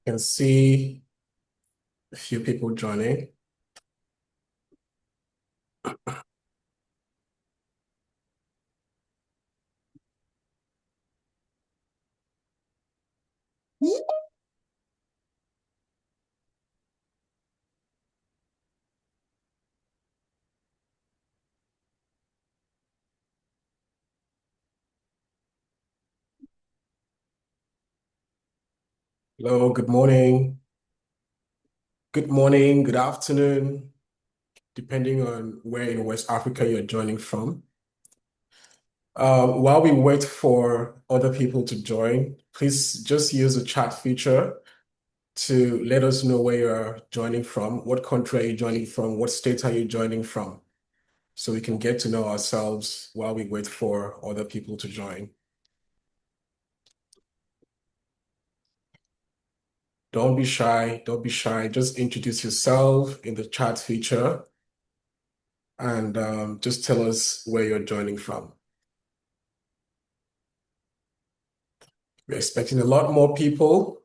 Can see a few people joining. Hello, good morning. Good morning, good afternoon, depending on where in West Africa you're joining from. While we wait for other people to join, please just use the chat feature to let us know where you're joining from, what country are you joining from, what state are you joining from, so we can get to know ourselves while we wait for other people to join. Don't be shy, don't be shy. Just introduce yourself in the chat feature and just tell us where you're joining from. We're expecting a lot more people,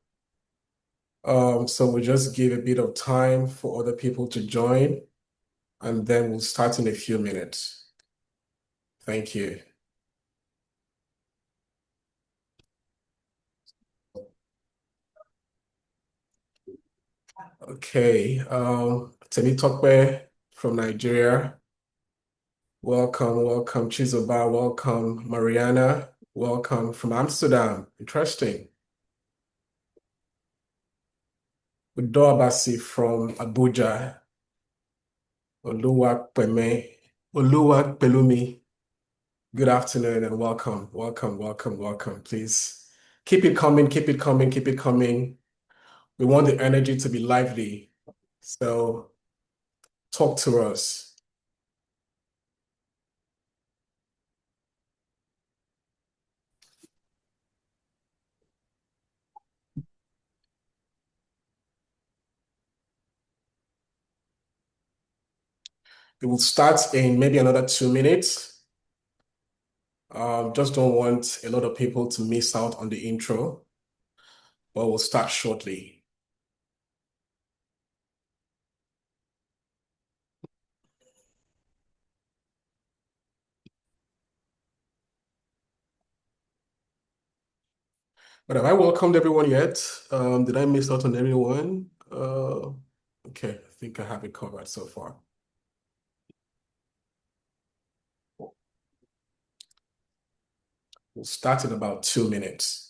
so we'll just give a bit of time for other people to join, and then we'll start in a few minutes. Thank you. Okay, Temitope from Nigeria. Welcome, welcome. Chizoba, welcome. Mariana, welcome from Amsterdam. Interesting. Udobasi from Abuja. Oluwapeme, Oluwapelumi. Good afternoon and welcome, welcome, welcome, welcome. Please keep it coming, keep it coming, keep it coming. We want the energy to be lively. So talk to us. It will start in maybe another 2 minutes. Just don't want a lot of people to miss out on the intro, but we'll start shortly. But have I welcomed everyone yet? Did I miss out on anyone? Okay, I think I have it covered so far. We'll start in about 2 minutes.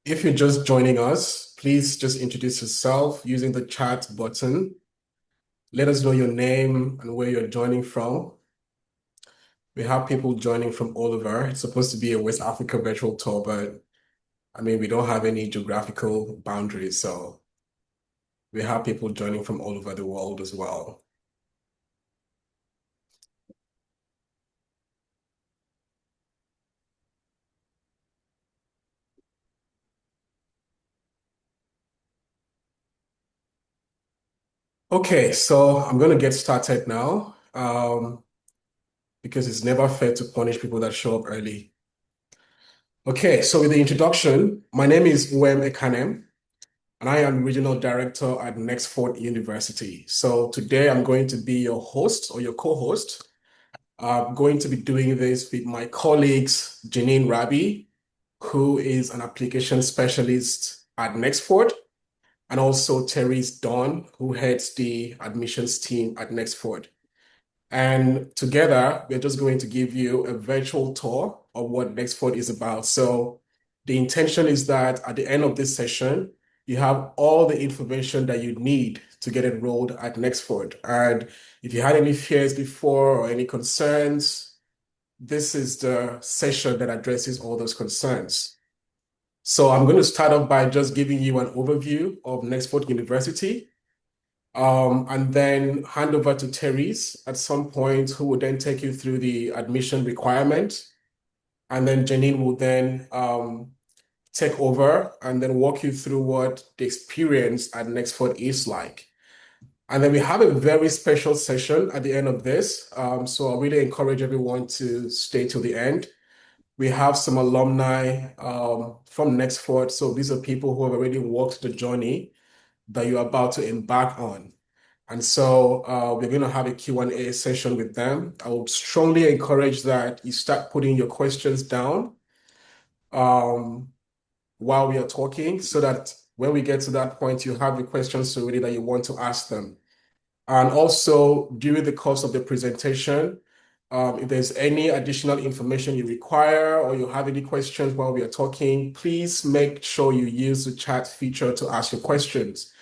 If you're just joining us, please just introduce yourself using the chat button. Let us know your name and where you're joining from. We have people joining from all over. It's supposed to be a West Africa virtual tour, but I mean, we don't have any geographical boundaries, so we have people joining from all over the world as well. Okay, so I'm going to get started now because it's never fair to punish people that show up early. Okay, so with the introduction, my name is Uwem Ekanem, and I am Regional Director at Nexford University. So today I'm going to be your host or your co-host. I'm going to be doing this with my colleagues, Jeanine Rabie, who is an application specialist at Nexford, and also Terese Dawn, who heads the admissions team at Nexford. And together, we're just going to give you a virtual tour of what Nexford is about. So The intention is that at the end of this session, you have all the information that you need to get enrolled at Nexford. And if you had any fears before or any concerns, this is the session that addresses all those concerns. So I'm going to start off by just giving you an overview of Nexford University, and then hand over to Terese at some point, who will then take you through the admission requirement. And then Jeanine will then take over and then walk you through what the experience at Nexford is like. And then we have a very special session at the end of this. So I really encourage everyone to stay till the end. We have some alumni from Nexford. So these are people who have already walked the journey that you're about to embark on. And so we're going to have a Q&A session with them. I would strongly encourage that you start putting your questions down um, while we are talking, so that when we get to that point, you have the questions already that you want to ask them. And also, during the course of the presentation, if there's any additional information you require or you have any questions while we are talking, please make sure you use the chat feature to ask your questions.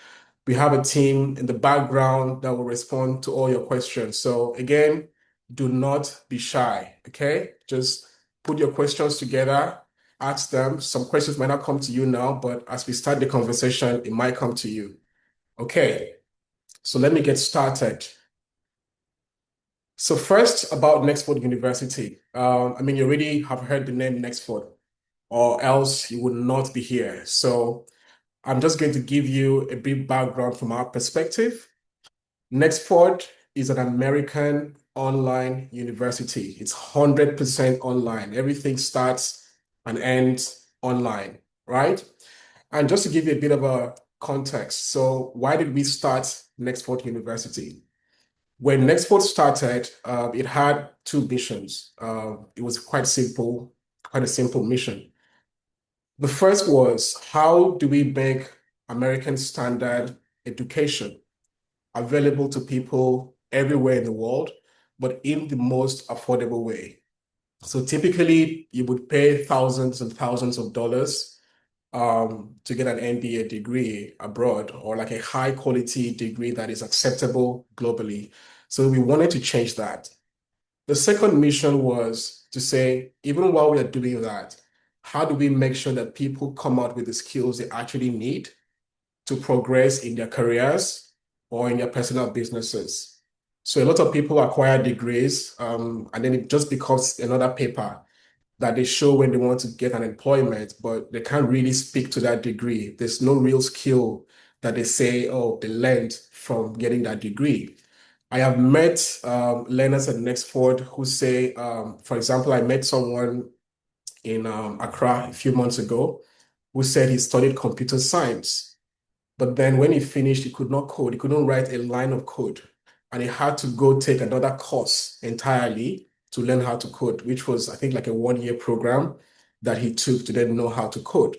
We have a team in the background that will respond to all your questions. So again, do not be shy, okay? Just put your questions together, ask them. Some questions might not come to you now, but as we start the conversation, it might come to you. Okay, so let me get started. So first, about Nexford University. I mean, you already have heard the name Nexford, or else you would not be here. So I'm just going to give you a brief background from our perspective. Nexford is an American online university. It's 100% online. Everything starts and ends online, right? And just to give you a bit of a context, so why did we start Nexford University? When Nexford started, it had two missions. It was quite simple, quite a simple mission. The first was, how do we make American standard education available to people everywhere in the world, but in the most affordable way? So typically, you would pay thousands and thousands of dollars to get an MBA degree abroad, or like a high quality degree that is acceptable globally. So we wanted to change that. The second mission was to say, even while we are doing that, how do we make sure that people come out with the skills they actually need to progress in their careers or in their personal businesses? So a lot of people acquire degrees, and then it just becomes another paper that they show when they want to get an employment, but they can't really speak to that degree. There's no real skill that they say, oh, they learned from getting that degree. I have met learners at Nexford who say, for example, I met someone in Accra a few months ago who said he studied computer science. But then when he finished, he could not code. He couldn't write a line of code. And he had to go take another course entirely to learn how to code, which was, I think, like a 1-year program that he took to then know how to code.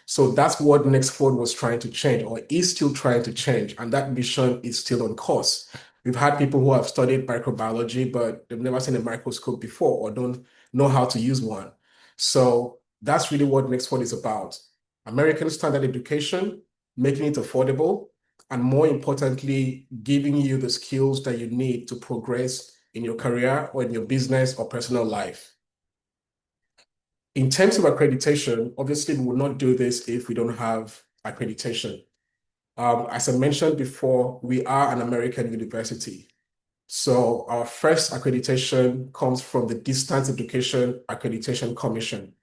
So that's what Nextford was trying to change, or is still trying to change. And that mission is still on course. We've had people who have studied microbiology, but they've never seen a microscope before or don't know how to use one. So that's really what Nextford is about. American standard education, making it affordable, and more importantly, giving you the skills that you need to progress in your career or in your business or personal life. In terms of accreditation, obviously, we will not do this if we don't have accreditation. As I mentioned before, we are an American university. So our first accreditation comes from the Distance Education Accreditation Commission,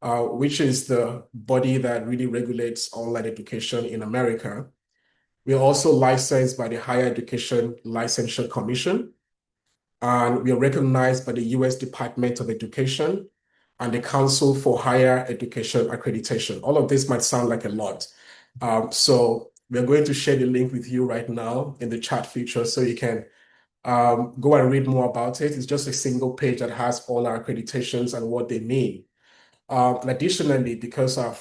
which is the body that really regulates online education in America. We are also licensed by the Higher Education Licensure Commission, and we are recognized by the US Department of Education and the Council for Higher Education Accreditation. All of this might sound like a lot. So we're going to share the link with you right now in the chat feature so you can go and read more about it. It's just a single page that has all our accreditations and what they mean. And additionally, because our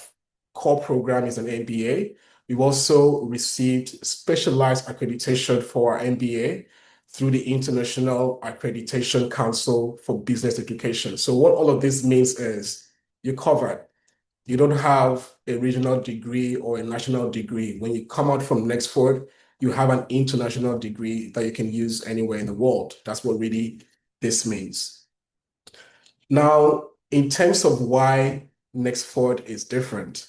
core program is an MBA, we've also received specialized accreditation for our MBA through the International Accreditation Council for Business Education. So what all of this means is you're covered. You don't have a regional degree or a national degree. When you come out from Nexford, you have an international degree that you can use anywhere in the world. That's what really this means. Now, in terms of why Nexford is different,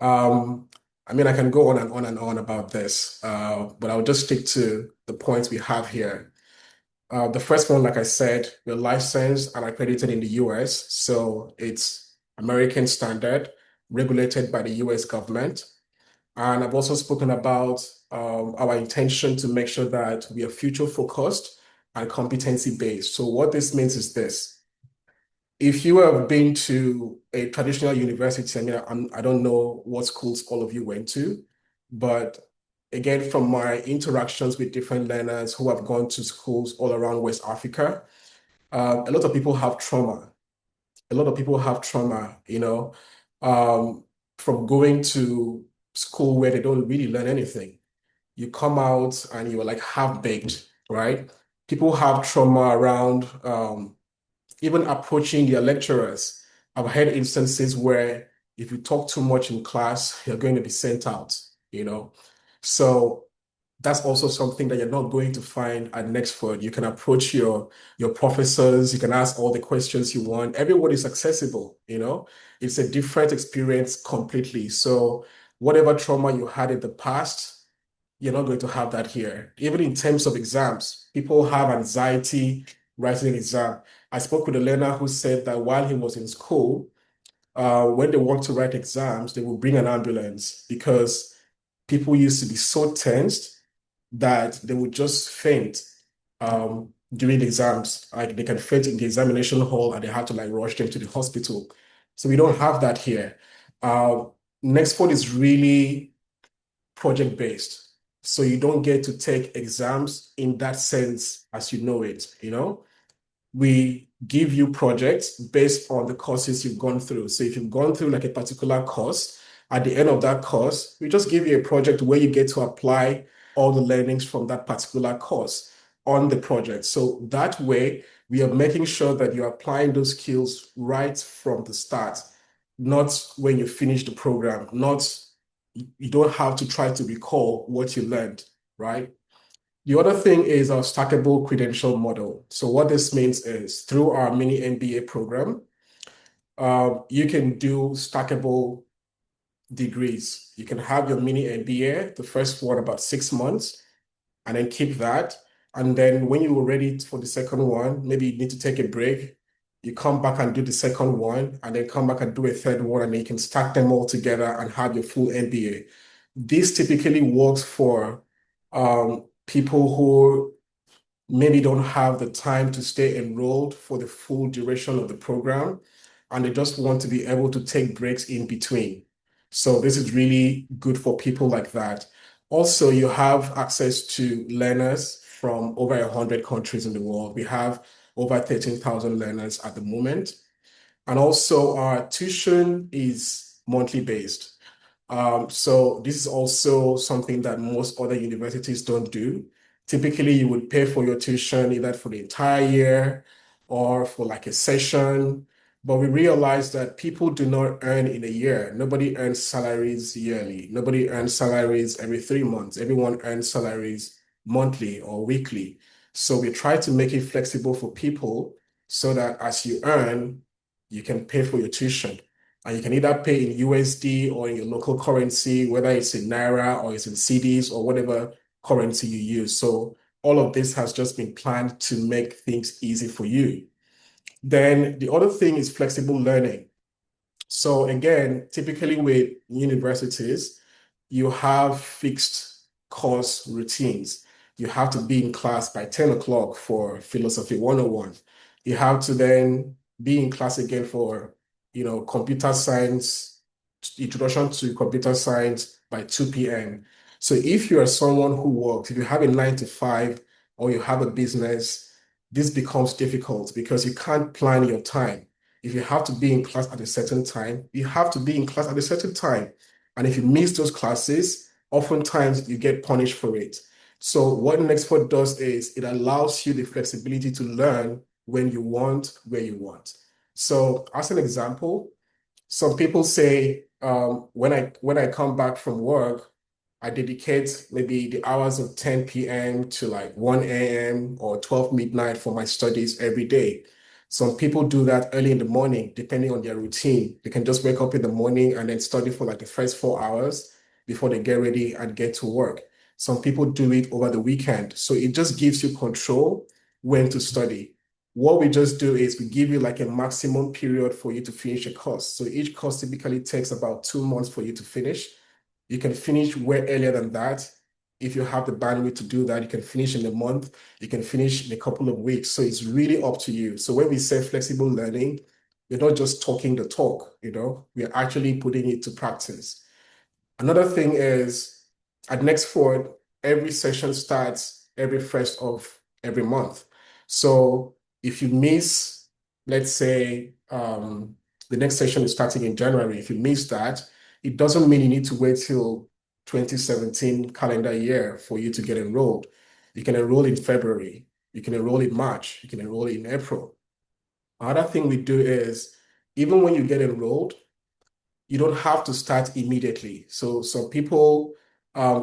um, I mean, I can go on and on and on about this, but I'll just stick to the points we have here. The first one, like I said, we're licensed and accredited in the US, so it's American standard, regulated by the US government. And I've also spoken about our intention to make sure that we are future focused and competency based. So what this means is this. If you have been to a traditional university, I mean, I don't know what schools all of you went to, but again, from my interactions with different learners who have gone to schools all around West Africa, a lot of people have trauma. A lot of people have trauma, um, from going to school where they don't really learn anything. You come out and you're like half-baked, right? People have trauma around even approaching their lecturers. I've had instances where if you talk too much in class, you're going to be sent out, you know. So that's also something that you're not going to find at Nexford. You can approach your professors, you can ask all the questions you want. Everyone is accessible, you know. It's a different experience completely. So whatever trauma you had in the past, you're not going to have that here. Even in terms of exams, people have anxiety writing an exam. I spoke with a learner who said that while he was in school, when they want to write exams, they will bring an ambulance because people used to be so tensed that they would just faint during the exams. Like they can faint in the examination hall and they have to like rush them to the hospital. So we don't have that here. Uh, Nextport is really project based. So you don't get to take exams in that sense as you know it, you know? We give you projects based on the courses you've gone through. So if you've gone through like a particular course, at the end of that course, we just give you a project where you get to apply all the learnings from that particular course on the project. So that way, we are making sure that you're applying those skills right from the start, not when you finish the program, not you don't have to try to recall what you learned, right? The other thing is our stackable credential model. So what this means is through our mini MBA program, you can do stackable degrees. You can have your mini MBA, the first one about 6 months, and then keep that. And then when you are ready for the second one, maybe you need to take a break. You come back and do the second one, and then come back and do a third one, and then you can stack them all together and have your full MBA. This typically works for people who maybe don't have the time to stay enrolled for the full duration of the program, and they just want to be able to take breaks in between. So this is really good for people like that. Also, you have access to learners from over 100 countries in the world. We have over 13,000 learners at the moment. And also our tuition is monthly based. So this is also something that most other universities don't do. Typically, you would pay for your tuition either for the entire year or for like a session. But we realize that people do not earn in a year. Nobody earns salaries yearly. Nobody earns salaries every 3 months. Everyone earns salaries monthly or weekly. So we try to make it flexible for people so that as you earn, you can pay for your tuition. And you can either pay in USD or in your local currency, whether it's in Naira or it's in CDs or whatever currency you use. So all of this has just been planned to make things easy for you. Then the other thing is flexible learning. So again, typically with universities, you have fixed course routines. You have to be in class by 10 o'clock for philosophy 101. You have to then be in class again for, computer science, introduction to computer science by 2 p.m. So if you are someone who works, if you have a 9 to 5 or you have a business, this becomes difficult because you can't plan your time. If you have to be in class at a certain time, you have to be in class at a certain time. And if you miss those classes, oftentimes you get punished for it. So what Nextport does is it allows you the flexibility to learn when you want, where you want. So as an example, Some people say when I come back from work, I dedicate maybe the hours of 10 p.m. to like 1 a.m. or 12 midnight for my studies every day. Some people do that early in the morning, depending on their routine. They can just wake up in the morning and then study for like the first 4 hours before they get ready and get to work. Some people do it over the weekend. So it just gives you control when to study. What we just do is we give you like a maximum period for you to finish a course. So each course typically takes about 2 months for you to finish. You can finish way earlier than that. If you have the bandwidth to do that, you can finish in a month, you can finish in a couple of weeks. So it's really up to you. So when we say flexible learning, we're not just talking the talk, we're actually putting it to practice. Another thing is at Nexford, every session starts every first of every month. So if you miss, let's say the next session is starting in January, if you miss that, it doesn't mean you need to wait till 2017 calendar year for you to get enrolled. You can enroll in February, you can enroll in March, you can enroll in April. Another thing we do is even when you get enrolled, you don't have to start immediately. So some people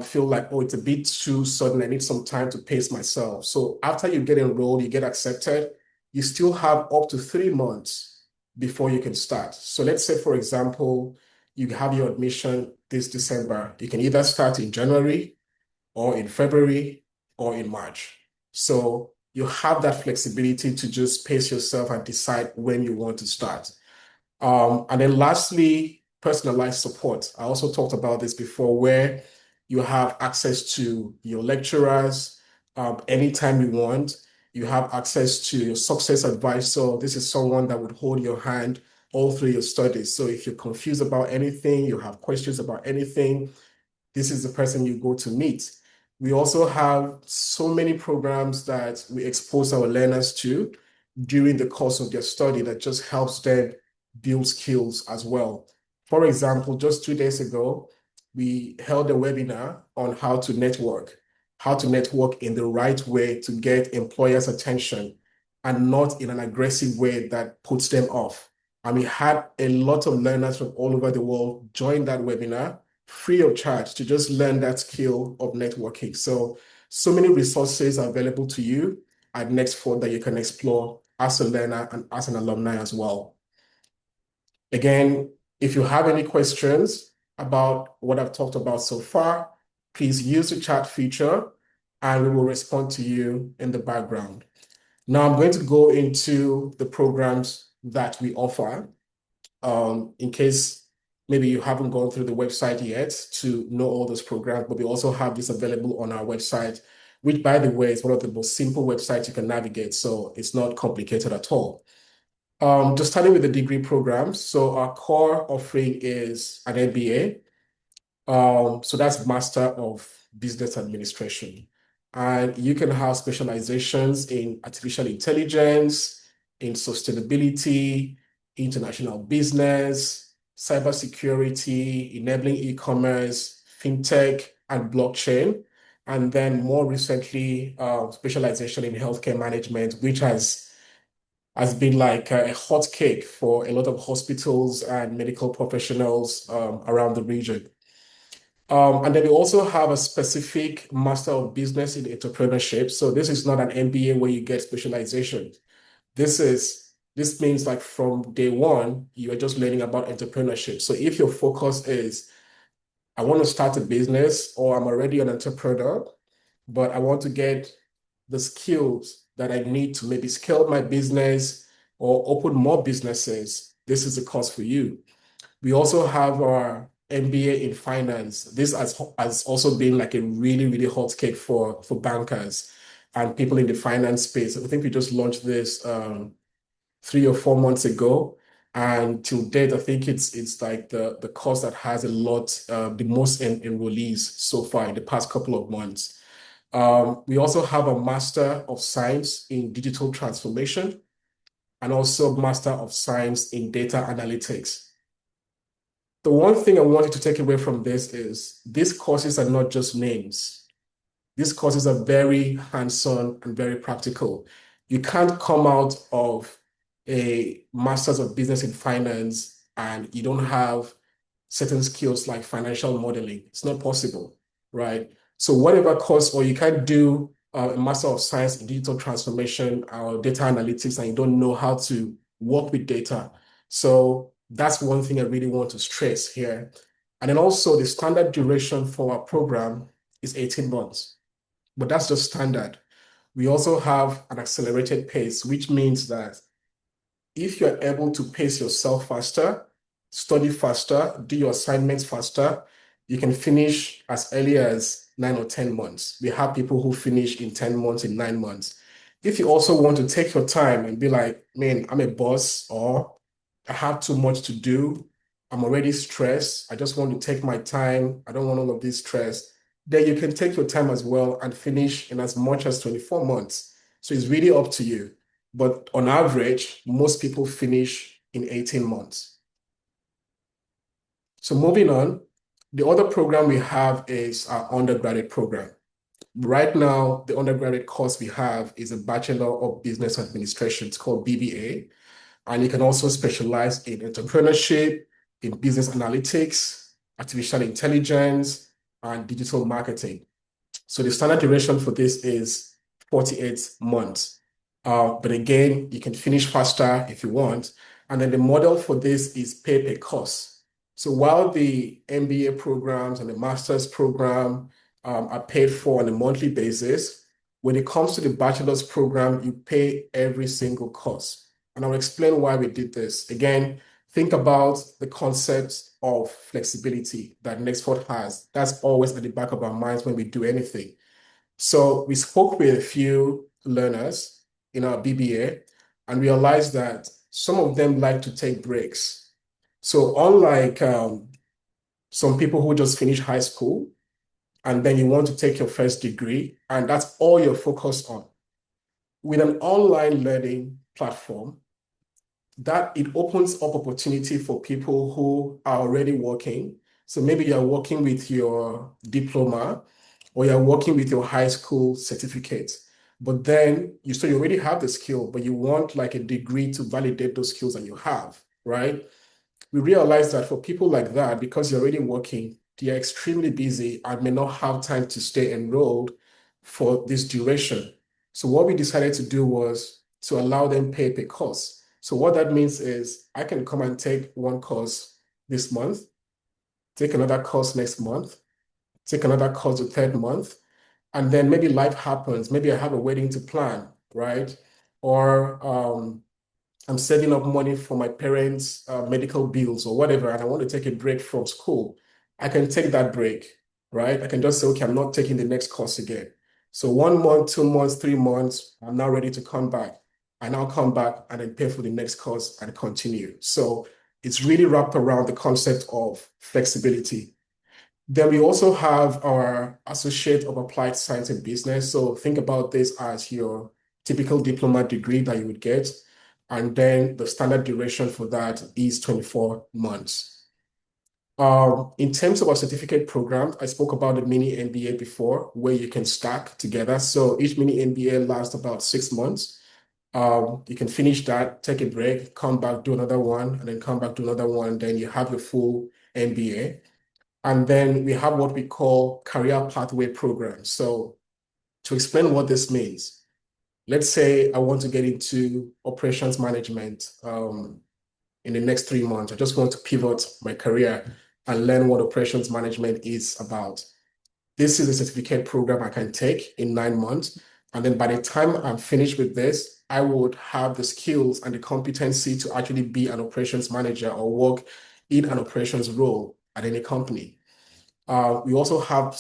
feel like, oh, it's a bit too sudden. I need some time to pace myself. So after you get enrolled, you get accepted, you still have up to 3 months before you can start. So let's say, for example, you have your admission this December. You can either start in January or in February or in March. So you have that flexibility to just pace yourself and decide when you want to start. And then lastly, personalized support. I also talked about this before, where you have access to your lecturers anytime you want. You have access to your success advisor. This is someone that would hold your hand all through your studies. So if you're confused about anything, you have questions about anything, this is the person you go to meet. We also have so many programs that we expose our learners to during the course of their study that just helps them build skills as well. For example, just 2 days ago, we held a webinar on how to network in the right way to get employers' attention and not in an aggressive way that puts them off. And we had a lot of learners from all over the world join that webinar free of charge to just learn that skill of networking. So many resources are available to you at Nexford that you can explore as a learner and as an alumni as well. Again, if you have any questions about what I've talked about so far, please use the chat feature and we will respond to you in the background. Now I'm going to go into the programs that we offer in case maybe you haven't gone through the website yet to know all those programs, but we also have this available on our website, which, by the way, is one of the most simple websites you can navigate, so it's not complicated at all. Just starting with the degree programs. So our core offering is an MBA. So that's Master of Business Administration. And you can have specializations in artificial intelligence, in sustainability, international business, cybersecurity, enabling e-commerce, fintech, and blockchain. And then more recently, specialization in healthcare management, which has been like a hot cake for a lot of hospitals and medical professionals around the region. And then we also have a specific Master of Business in Entrepreneurship. So this is not an MBA where you get specialization. This means like from day one, you are just learning about entrepreneurship. So if your focus is, I want to start a business or I'm already an entrepreneur, but I want to get the skills that I need to maybe scale my business or open more businesses, this is a course for you. We also have our MBA in finance. This has also been like a really, really hot cake for bankers and people in the finance space. I think we just launched this 3 or 4 months ago. And till date, I think it's like the course that has a lot, the most enrollees so far in the past couple of months. We also have a Master of Science in Digital Transformation and also Master of Science in Data Analytics. The one thing I want you to take away from this is these courses are not just names. These courses are very hands-on and very practical. You can't come out of a Master's of Business in Finance and you don't have certain skills like financial modeling. It's not possible, right? So whatever course, or you can't do a Master of Science in Digital Transformation or Data Analytics and you don't know how to work with data. So that's one thing I really want to stress here. And then also the standard duration for our program is 18 months, but that's just standard. We also have an accelerated pace, which means that if you're able to pace yourself faster, study faster, do your assignments faster, you can finish as early as 9 or 10 months. We have people who finish in 10 months, in 9 months. If you also want to take your time and be like, man, I'm a boss, or I have too much to do, I'm already stressed, I just want to take my time, I don't want all of this stress, then you can take your time as well and finish in as much as 24 months. So it's really up to you. But on average, most people finish in 18 months. So moving on, the other program we have is our undergraduate program. Right now, the undergraduate course we have is a Bachelor of Business Administration. It's called BBA. And you can also specialize in entrepreneurship, in business analytics, artificial intelligence, and digital marketing. So the standard duration for this is 48 months. But again, you can finish faster if you want. And then the model for this is pay per course. So while the MBA programs and the master's program are paid for on a monthly basis, when it comes to the bachelor's program, you pay every single course. And I'll explain why we did this. Again, think about the concept of flexibility that Nexford has. That's always at the back of our minds when we do anything. So we spoke with a few learners in our BBA and realized that some of them like to take breaks. So unlike some people who just finish high school and then you want to take your first degree and that's all you're focused on, with an online learning platform, that it opens up opportunity for people who are already working. So maybe you're working with your diploma or you're working with your high school certificate, but then you already have the skill, but you want like a degree to validate those skills that you have, right? We realize that for people like that, because you're already working, they're extremely busy and may not have time to stay enrolled for this duration. So what we decided to do was to allow them pay per course. So what that means is I can come and take one course this month, take another course next month, take another course the third month, and then maybe life happens. Maybe I have a wedding to plan, right? Or I'm saving up money for my parents' medical bills or whatever, and I want to take a break from school. I can take that break, right? I can just say, okay, I'm not taking the next course again. So 1 month, 2 months, 3 months, I'm now ready to come back. I now come back and then pay for the next course and continue. So it's really wrapped around the concept of flexibility. Then we also have our Associate of Applied Science and Business. So think about this as your typical diploma degree that you would get. And then the standard duration for that is 24 months. In terms of our certificate program, I spoke about the mini MBA before, where you can stack together. So each mini MBA lasts about 6 months. You can finish that, take a break, come back, do another one, and then come back, do another one. Then you have your full MBA. And then we have what we call career pathway programs. So to explain what this means, let's say I want to get into operations management in the next 3 months. I just want to pivot my career and learn what operations management is about. This is a certificate program I can take in 9 months. And then by the time I'm finished with this, I would have the skills and the competency to actually be an operations manager or work in an operations role at any company. We also have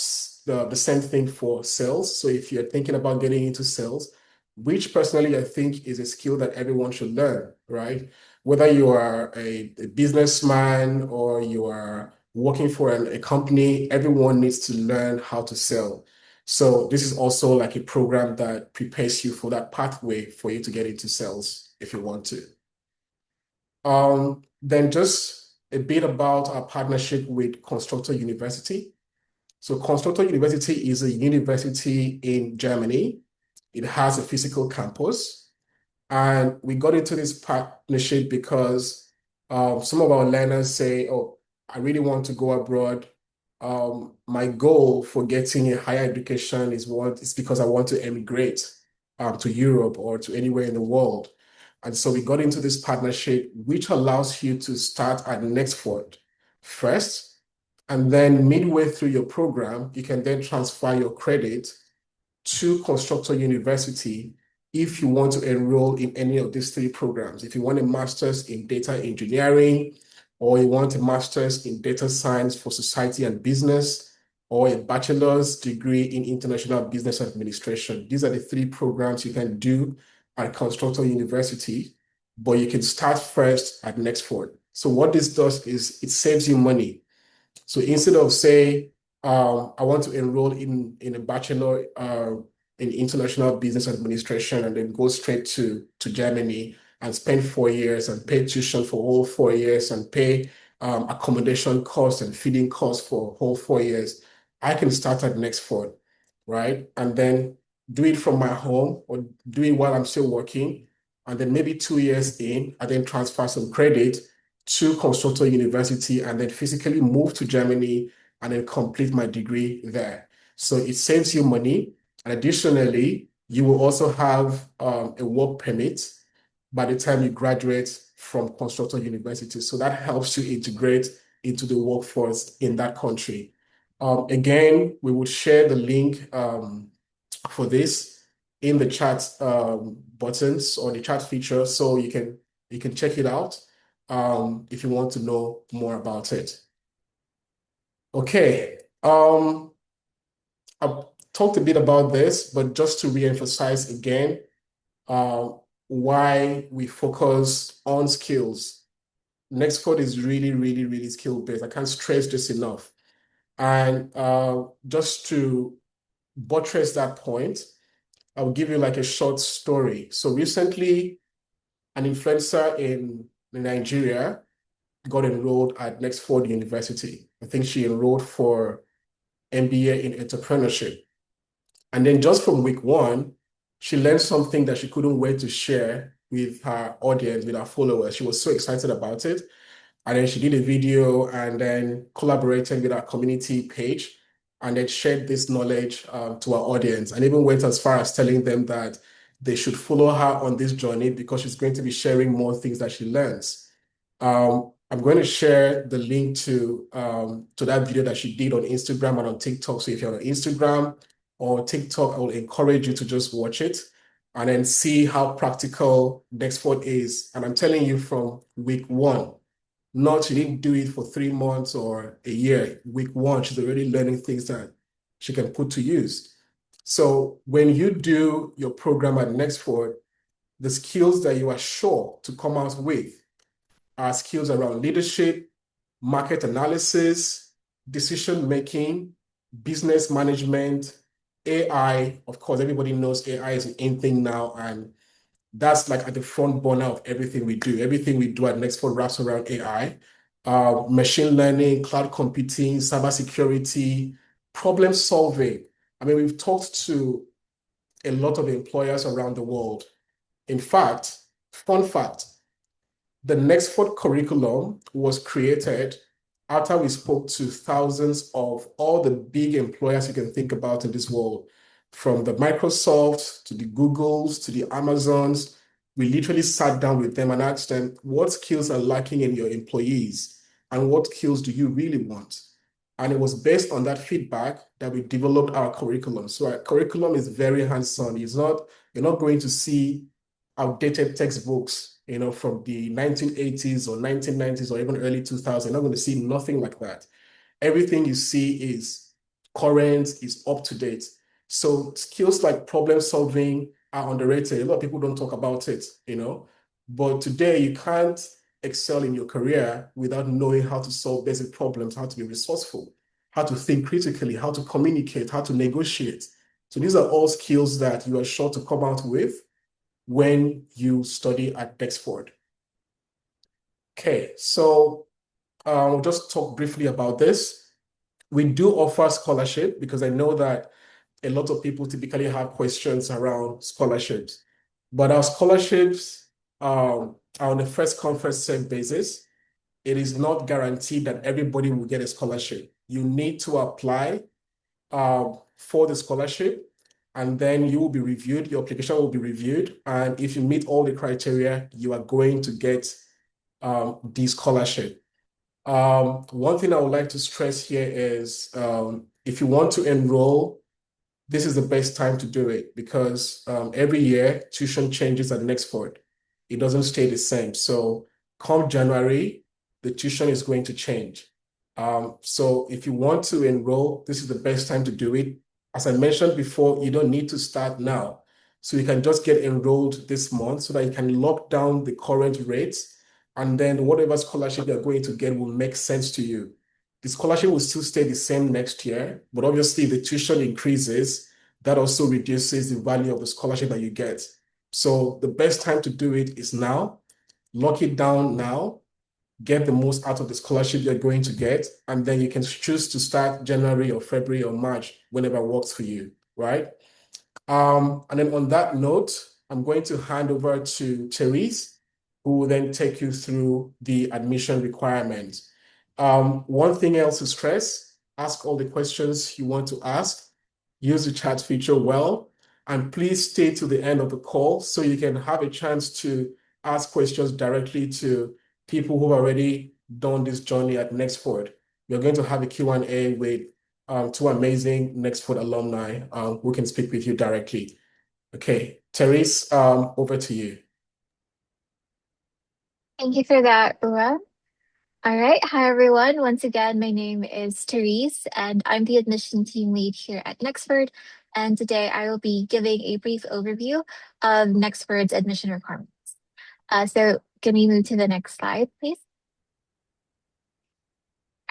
the same thing for sales. So if you're thinking about getting into sales, which personally I think is a skill that everyone should learn, right? Whether you are a businessman or you are working for a company, everyone needs to learn how to sell. So this is also like a program that prepares you for that pathway for you to get into sales if you want to. Then just a bit about our partnership with Constructor University. So Constructor University is a university in Germany. It has a physical campus. And we got into this partnership because Some of our learners say, oh, I really want to go abroad. My goal for getting a higher education is because I want to emigrate to Europe or to anywhere in the world. And so we got into this partnership, which allows you to start at Nexford first, and then midway through your program, you can then transfer your credit to Constructor University if you want to enroll in any of these three programs. If you want a master's in data engineering, or you want a master's in data science for society and business, or a bachelor's degree in international business administration. These are the three programs you can do at Constructor University, but you can start first at Nexford. So what this does is it saves you money. So instead of say, I want to enroll in a bachelor in international business administration and then go straight to Germany and spend 4 years and pay tuition for all 4 years and pay accommodation costs and feeding costs for whole 4 years, I can start at Nexford, right? And then do it from my home or do it while I'm still working. And then maybe 2 years in, I then transfer some credit to Constructor University and then physically move to Germany and then complete my degree there. So it saves you money. And additionally, you will also have a work permit by the time you graduate from Constructor University. So that helps you integrate into the workforce in that country. Again, we will share the link for this in the chat buttons or the chat feature, so you can check it out if you want to know more about it. Okay, I've talked a bit about this, but just to re-emphasize again, uh, why we focus on skills. Nextcode is really, really, really skill-based. I can't stress this enough. And just to buttress that point, I'll give you like a short story. So recently, an influencer in Nigeria got enrolled at Nexford University. I think she enrolled for MBA in entrepreneurship. And then just from week one, she learned something that she couldn't wait to share with her audience, with her followers. She was so excited about it. And then she did a video and then collaborated with our community page and then shared this knowledge to our audience and even went as far as telling them that they should follow her on this journey because she's going to be sharing more things that she learns. I'm going to share the link to that video that she did on Instagram and on TikTok. So if you're on Instagram or TikTok, I will encourage you to just watch it and then see how practical Nextford is. And I'm telling you from week one, not she didn't do it for 3 months or a year. Week one, she's already learning things that she can put to use. So when you do your program at Nextford, the skills that you are sure to come out with are skills around leadership, market analysis, decision making, business management, AI. Of course, everybody knows AI is an in thing now, and that's like at the front burner of everything we do. Everything we do at Nextford wraps around AI, machine learning, cloud computing, cybersecurity, problem solving. I mean, we've talked to a lot of employers around the world. In fact, fun fact, the Nexford curriculum was created after we spoke to thousands of all the big employers you can think about in this world, from the Microsofts to the Googles to the Amazons. We literally sat down with them and asked them, what skills are lacking in your employees and what skills do you really want? And it was based on that feedback that we developed our curriculum. So our curriculum is very hands-on. You're not going to see outdated textbooks, from the 1980s or 1990s or even early 2000s. You're not going to see nothing like that. Everything you see is current, is up to date. So skills like problem solving are underrated. A lot of people don't talk about it. But today you can't excel in your career without knowing how to solve basic problems, how to be resourceful, how to think critically, how to communicate, how to negotiate. So these are all skills that you are sure to come out with when you study at Nexford. Okay, so we'll just talk briefly about this. We do offer scholarship because I know that a lot of people typically have questions around scholarships, but our scholarships are on a first come, first served basis. it is not guaranteed that everybody will get a scholarship. You need to apply for the scholarship, and then you will be reviewed, your application will be reviewed. And if you meet all the criteria, you are going to get the scholarship. One thing I would like to stress here is if you want to enroll, this is the best time to do it because every year tuition changes at Nexford. It doesn't stay the same. So come January, the tuition is going to change. So if you want to enroll, this is the best time to do it. As I mentioned before, you don't need to start now. So you can just get enrolled this month so that you can lock down the current rates, and then whatever scholarship you're going to get will make sense to you. The scholarship will still stay the same next year, but obviously if the tuition increases, that also reduces the value of the scholarship that you get. So the best time to do it is now. Lock it down now, get the most out of the scholarship you're going to get, and then you can choose to start January or February or March, whenever works for you, right? And then on that note, I'm going to hand over to Terese, who will then take you through the admission requirements. One thing else to stress, ask all the questions you want to ask, use the chat feature well, and please stay to the end of the call so you can have a chance to ask questions directly to people who've already done this journey at Nexford. We're going to have a Q&A with two amazing Nexford alumni who can speak with you directly. Okay, Terese, over to you. Thank you for that, Uwem. All right. Hi, everyone. Once again, my name is Terese, and I'm the admission team lead here at Nexford. And today I will be giving a brief overview of Nexford's admission requirements. So can we move to the next slide, please?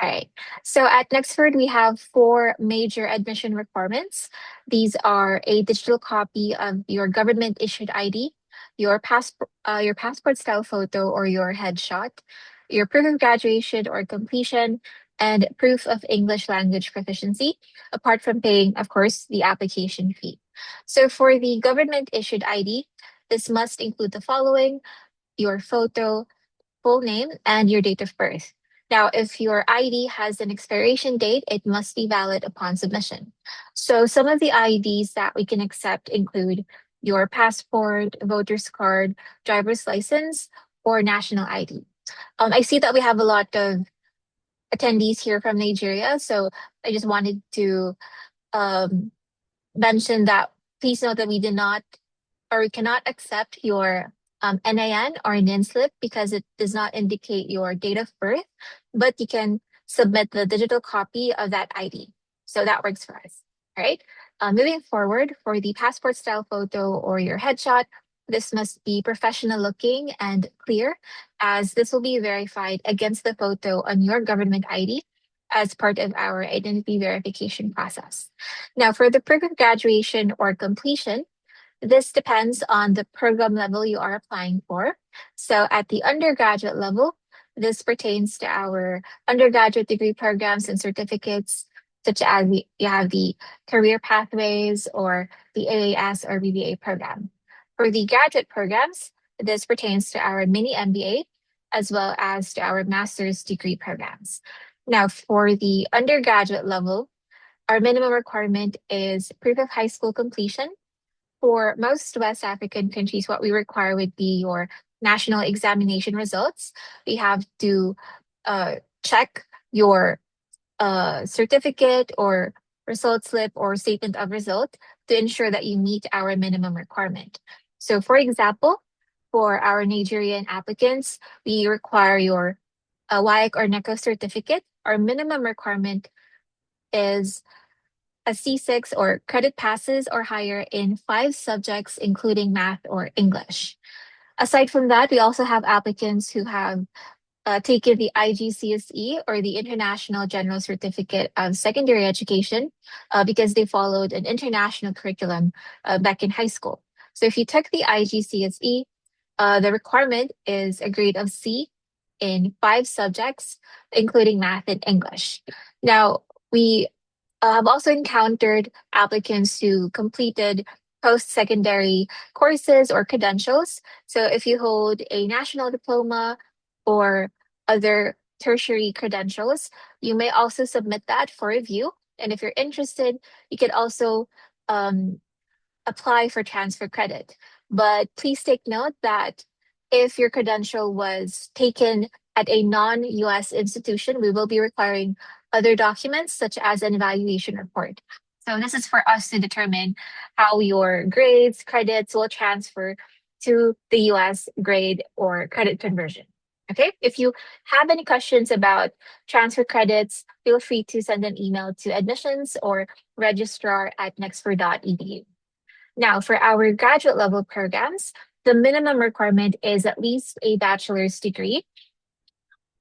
All right. So at Nexford, we have four major admission requirements. These are a digital copy of your government issued ID, your passport style photo or your headshot, your proof of graduation or completion, and proof of English language proficiency, apart from paying, of course, the application fee. So for the government issued ID, this must include the following: your photo, full name, and your date of birth. Now, if your ID has an expiration date, it must be valid upon submission. So some of the IDs that we can accept include your passport, voter's card, driver's license, or national ID. I see that we have a lot of attendees here from Nigeria, so I just wanted to um, mention that please note that we did not or we cannot accept your NIN or NIN slip because it does not indicate your date of birth, but you can submit the digital copy of that ID. So that works for us. All right. Moving forward, for the passport style photo or your headshot, this must be professional looking and clear, as this will be verified against the photo on your government ID as part of our identity verification process. Now, for the proof of graduation or completion, this depends on the program level you are applying for. So at the undergraduate level, this pertains to our undergraduate degree programs and certificates, such as you have the career pathways or the AAS or BBA program. For the graduate programs, this pertains to our mini MBA as well as to our master's degree programs. Now, for the undergraduate level, our minimum requirement is proof of high school completion. For most West African countries, what we require would be your national examination results. We have to check your certificate or result slip or statement of result to ensure that you meet our minimum requirement. So, for example, for our Nigerian applicants, we require your WAEC or NECO certificate. Our minimum requirement is a C6 or credit passes or higher in 5 subjects, including math or English. Aside from that, we also have applicants who have taken the IGCSE or the International General Certificate of Secondary Education because they followed an international curriculum back in high school. So if you took the IGCSE, the requirement is a grade of C in 5 subjects, including math and English. Now, we I've also encountered applicants who completed post-secondary courses or credentials. So if you hold a national diploma or other tertiary credentials, you may also submit that for review. And if you're interested, you can also um, apply for transfer credit. But please take note that if your credential was taken at a non-US institution, we will be requiring other documents such as an evaluation report. So this is for us to determine how your grades, credits will transfer to the US grade or credit conversion. Okay, if you have any questions about transfer credits, feel free to send an email to admissions or registrar@nexford.edu. Now, for our graduate level programs, the minimum requirement is at least a bachelor's degree.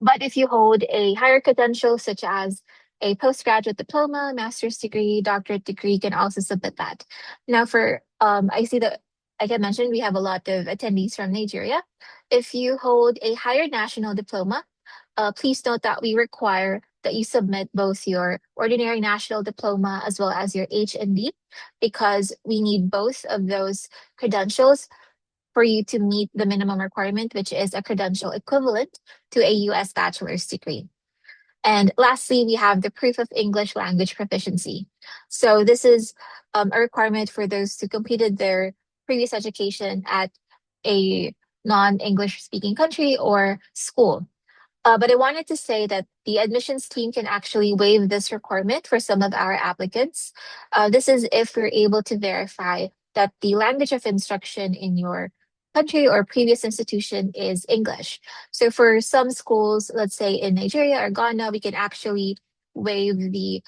But if you hold a higher credential, such as a postgraduate diploma, master's degree, doctorate degree, you can also submit that. Now, I see that, like I mentioned, we have a lot of attendees from Nigeria. If you hold a higher national diploma, please note that we require that you submit both your ordinary national diploma as well as your HND because we need both of those credentials for you to meet the minimum requirement, which is a credential equivalent to a US bachelor's degree. And lastly, we have the proof of English language proficiency. So this is a requirement for those who completed their previous education at a non-English speaking country or school. But I wanted to say that the admissions team can actually waive this requirement for some of our applicants. This is if we're able to verify that the language of instruction in your country or previous institution is English. So for some schools, let's say in Nigeria or Ghana, we can actually waive the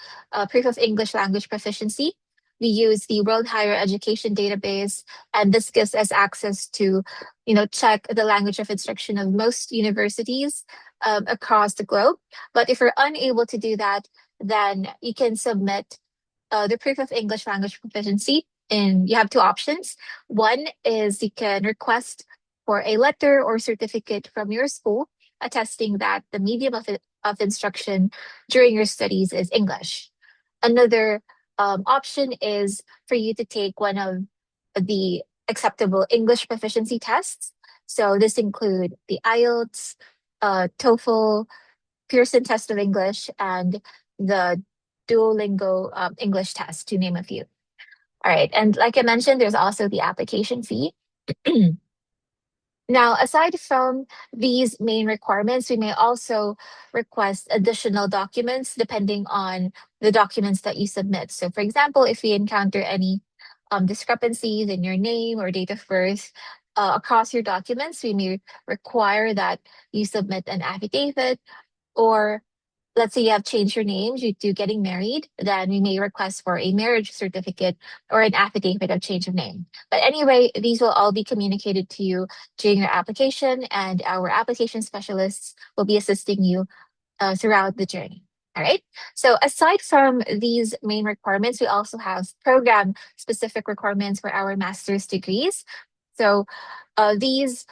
proof of English language proficiency. We use the World Higher Education Database, and this gives us access to, check the language of instruction of most universities across the globe. But if you're unable to do that, then you can submit the proof of English language proficiency. And you have two options. One is you can request for a letter or certificate from your school attesting that the medium of instruction during your studies is English. Another option is for you to take one of the acceptable English proficiency tests. So this include the IELTS, TOEFL, Pearson Test of English, and the Duolingo English test, to name a few. All right. And like I mentioned, there's also the application fee. Now, aside from these main requirements, we may also request additional documents depending on the documents that you submit. So, for example, if we encounter any discrepancies in your name or date of birth across your documents, we may require that you submit an affidavit, or let's say you have changed your name due to getting married, then we may request for a marriage certificate or an affidavit of change of name. But anyway, these will all be communicated to you during your application, and our application specialists will be assisting you throughout the journey. All right. So aside from these main requirements, we also have program specific requirements for our master's degrees. So these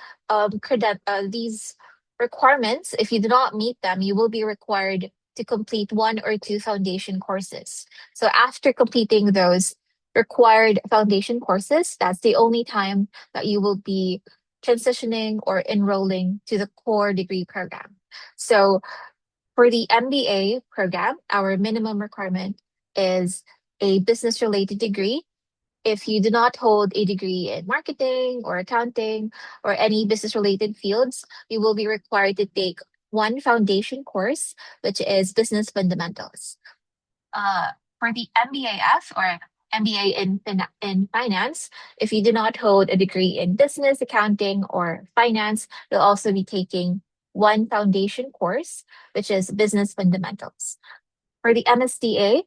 requirements, if you do not meet them, you will be required to complete one or two foundation courses. So after completing those required foundation courses, that's the only time that you will be transitioning or enrolling to the core degree program. So for the MBA program, our minimum requirement is a business related degree. If you do not hold a degree in marketing or accounting or any business related fields, you will be required to take one foundation course, which is business fundamentals. For the MBAF or MBA in finance, if you do not hold a degree in business, accounting, or finance, you'll also be taking one foundation course, which is business fundamentals. For the MSDA,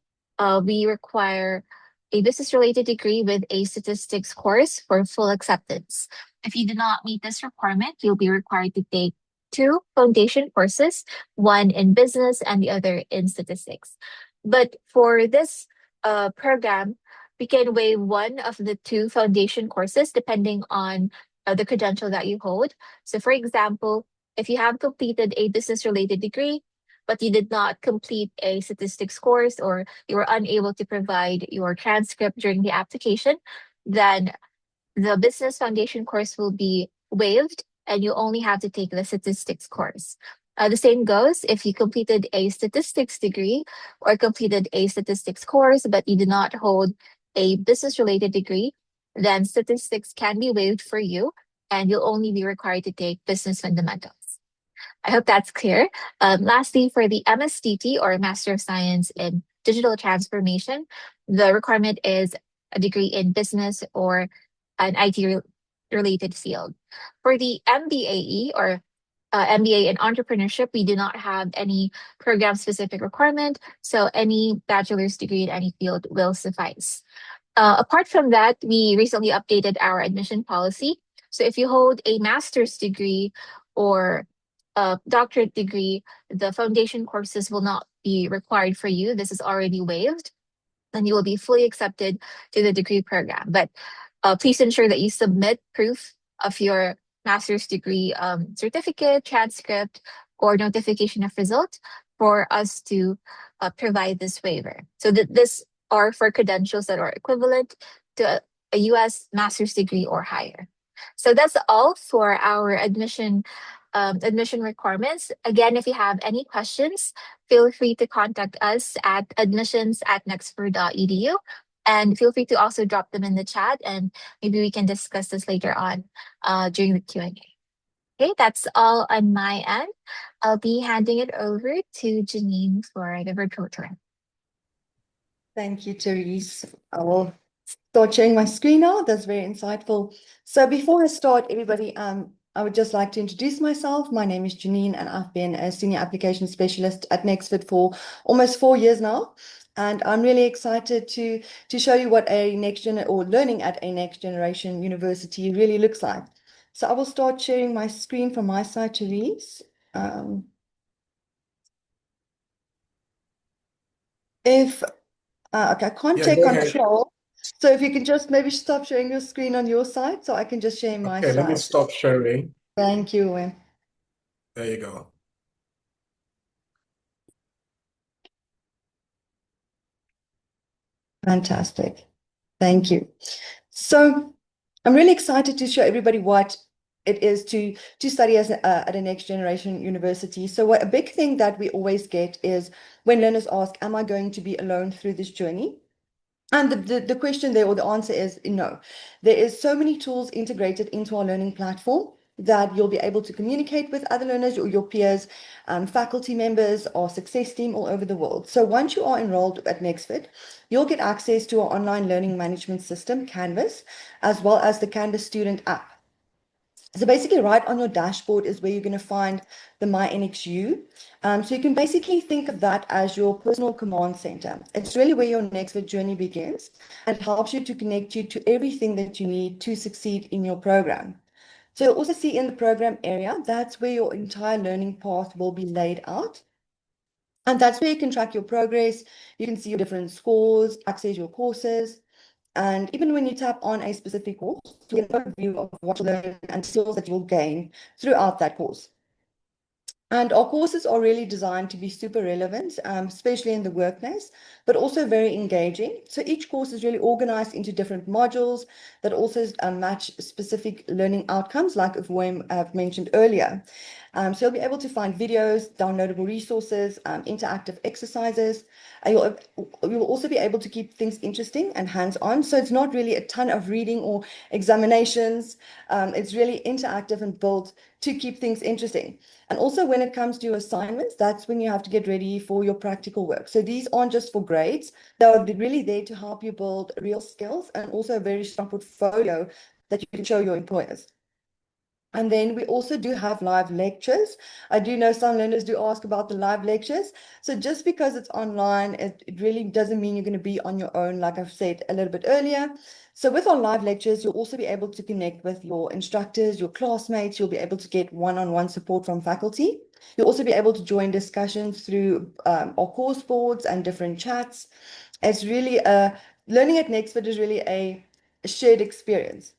we require a business-related degree with a statistics course for full acceptance. If you do not meet this requirement, you'll be required to take two foundation courses, one in business and the other in statistics. But for this program, we can waive one of the two foundation courses depending on the credential that you hold. So for example, if you have completed a business-related degree, but you did not complete a statistics course or you were unable to provide your transcript during the application, then the business foundation course will be waived and you only have to take the statistics course. The same goes if you completed a statistics degree or completed a statistics course, but you do not hold a business related degree, then statistics can be waived for you and you'll only be required to take business fundamentals. I hope that's clear. Lastly, for the MSDT or Master of Science in Digital Transformation, the requirement is a degree in business or an IT related field. For the MBAE or MBA in entrepreneurship, we do not have any program specific requirement, so any bachelor's degree in any field will suffice. Apart from that, we recently updated our admission policy. So if you hold a master's degree or a doctorate degree, the foundation courses will not be required for you. This is already waived, and you will be fully accepted to the degree program. But please ensure that you submit proof of your master's degree certificate, transcript, or notification of result for us to provide this waiver. So this are for credentials that are equivalent to a US master's degree or higher. So that's all for our admission requirements. Again, if you have any questions, feel free to contact us at admissions@nexford.edu. And feel free to also drop them in the chat, and maybe we can discuss this later on during the Q&A. Okay, that's all on my end. I'll be handing it over to Jeanine for the virtual tour. Thank you, Terese. I will start sharing my screen now. That's very insightful. So before I start, everybody, I would just like to introduce myself. My name is Jeanine, and I've been a senior application specialist at Nexford for almost 4 years now. And I'm really excited to show you what a learning at a next generation university really looks like. So I will start sharing my screen from my side, Terese. Okay, I can't take control. So if you can just maybe stop sharing your screen on your side so I can just share my Okay, side. let me stop sharing. Thank you, Uwem. There you go. Fantastic. Thank you. So I'm really excited to show everybody what it is to study at a next generation university. So a big thing that we always get is when learners ask, am I going to be alone through this journey? And the question there, or the answer is no. There is so many tools integrated into our learning platform that you'll be able to communicate with other learners or your peers, faculty members, or success team all over the world. So once you are enrolled at Nexford, you'll get access to our online learning management system, Canvas, as well as the Canvas student app. So basically right on your dashboard is where you're going to find the MyNXU. So you can basically think of that as your personal command center. It's really where your Nexford journey begins, and it helps you to connect you to everything that you need to succeed in your program. So you'll also see in the program area, that's where your entire learning path will be laid out. And that's where you can track your progress. You can see your different scores, access your courses. And even when you tap on a specific course, you get an overview of what you learn and skills that you will gain throughout that course. And our courses are really designed to be super relevant, especially in the workplace, but also very engaging. So each course is really organized into different modules that also match specific learning outcomes, like Uwem have mentioned earlier. So you'll be able to find videos, downloadable resources, interactive exercises. You will also be able to keep things interesting and hands-on. So it's not really a ton of reading or examinations. It's really interactive and built to keep things interesting. And also when it comes to your assignments, that's when you have to get ready for your practical work. So these aren't just for grades. They're really there to help you build real skills and also a very strong portfolio that you can show your employers. And then we also do have live lectures. I do know some learners do ask about the live lectures. So just because it's online, it really doesn't mean you're going to be on your own, like I've said a little bit earlier. So with our live lectures, you'll also be able to connect with your instructors, your classmates. You'll be able to get one-on-one support from faculty. You'll also be able to join discussions through our course boards and different chats. It's really learning at Nexford is really a shared experience.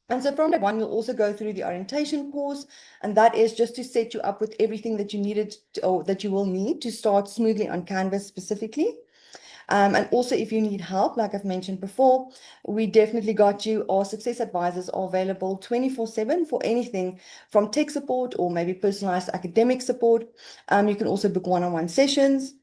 And so from day one, you'll also go through the orientation course, and that is just to set you up with everything that you needed or that you will need to start smoothly on Canvas specifically. And also, if you need help, like I've mentioned before, we definitely got you. Our success advisors are available 24/7 for anything from tech support or maybe personalized academic support. You can also book one-on-one sessions.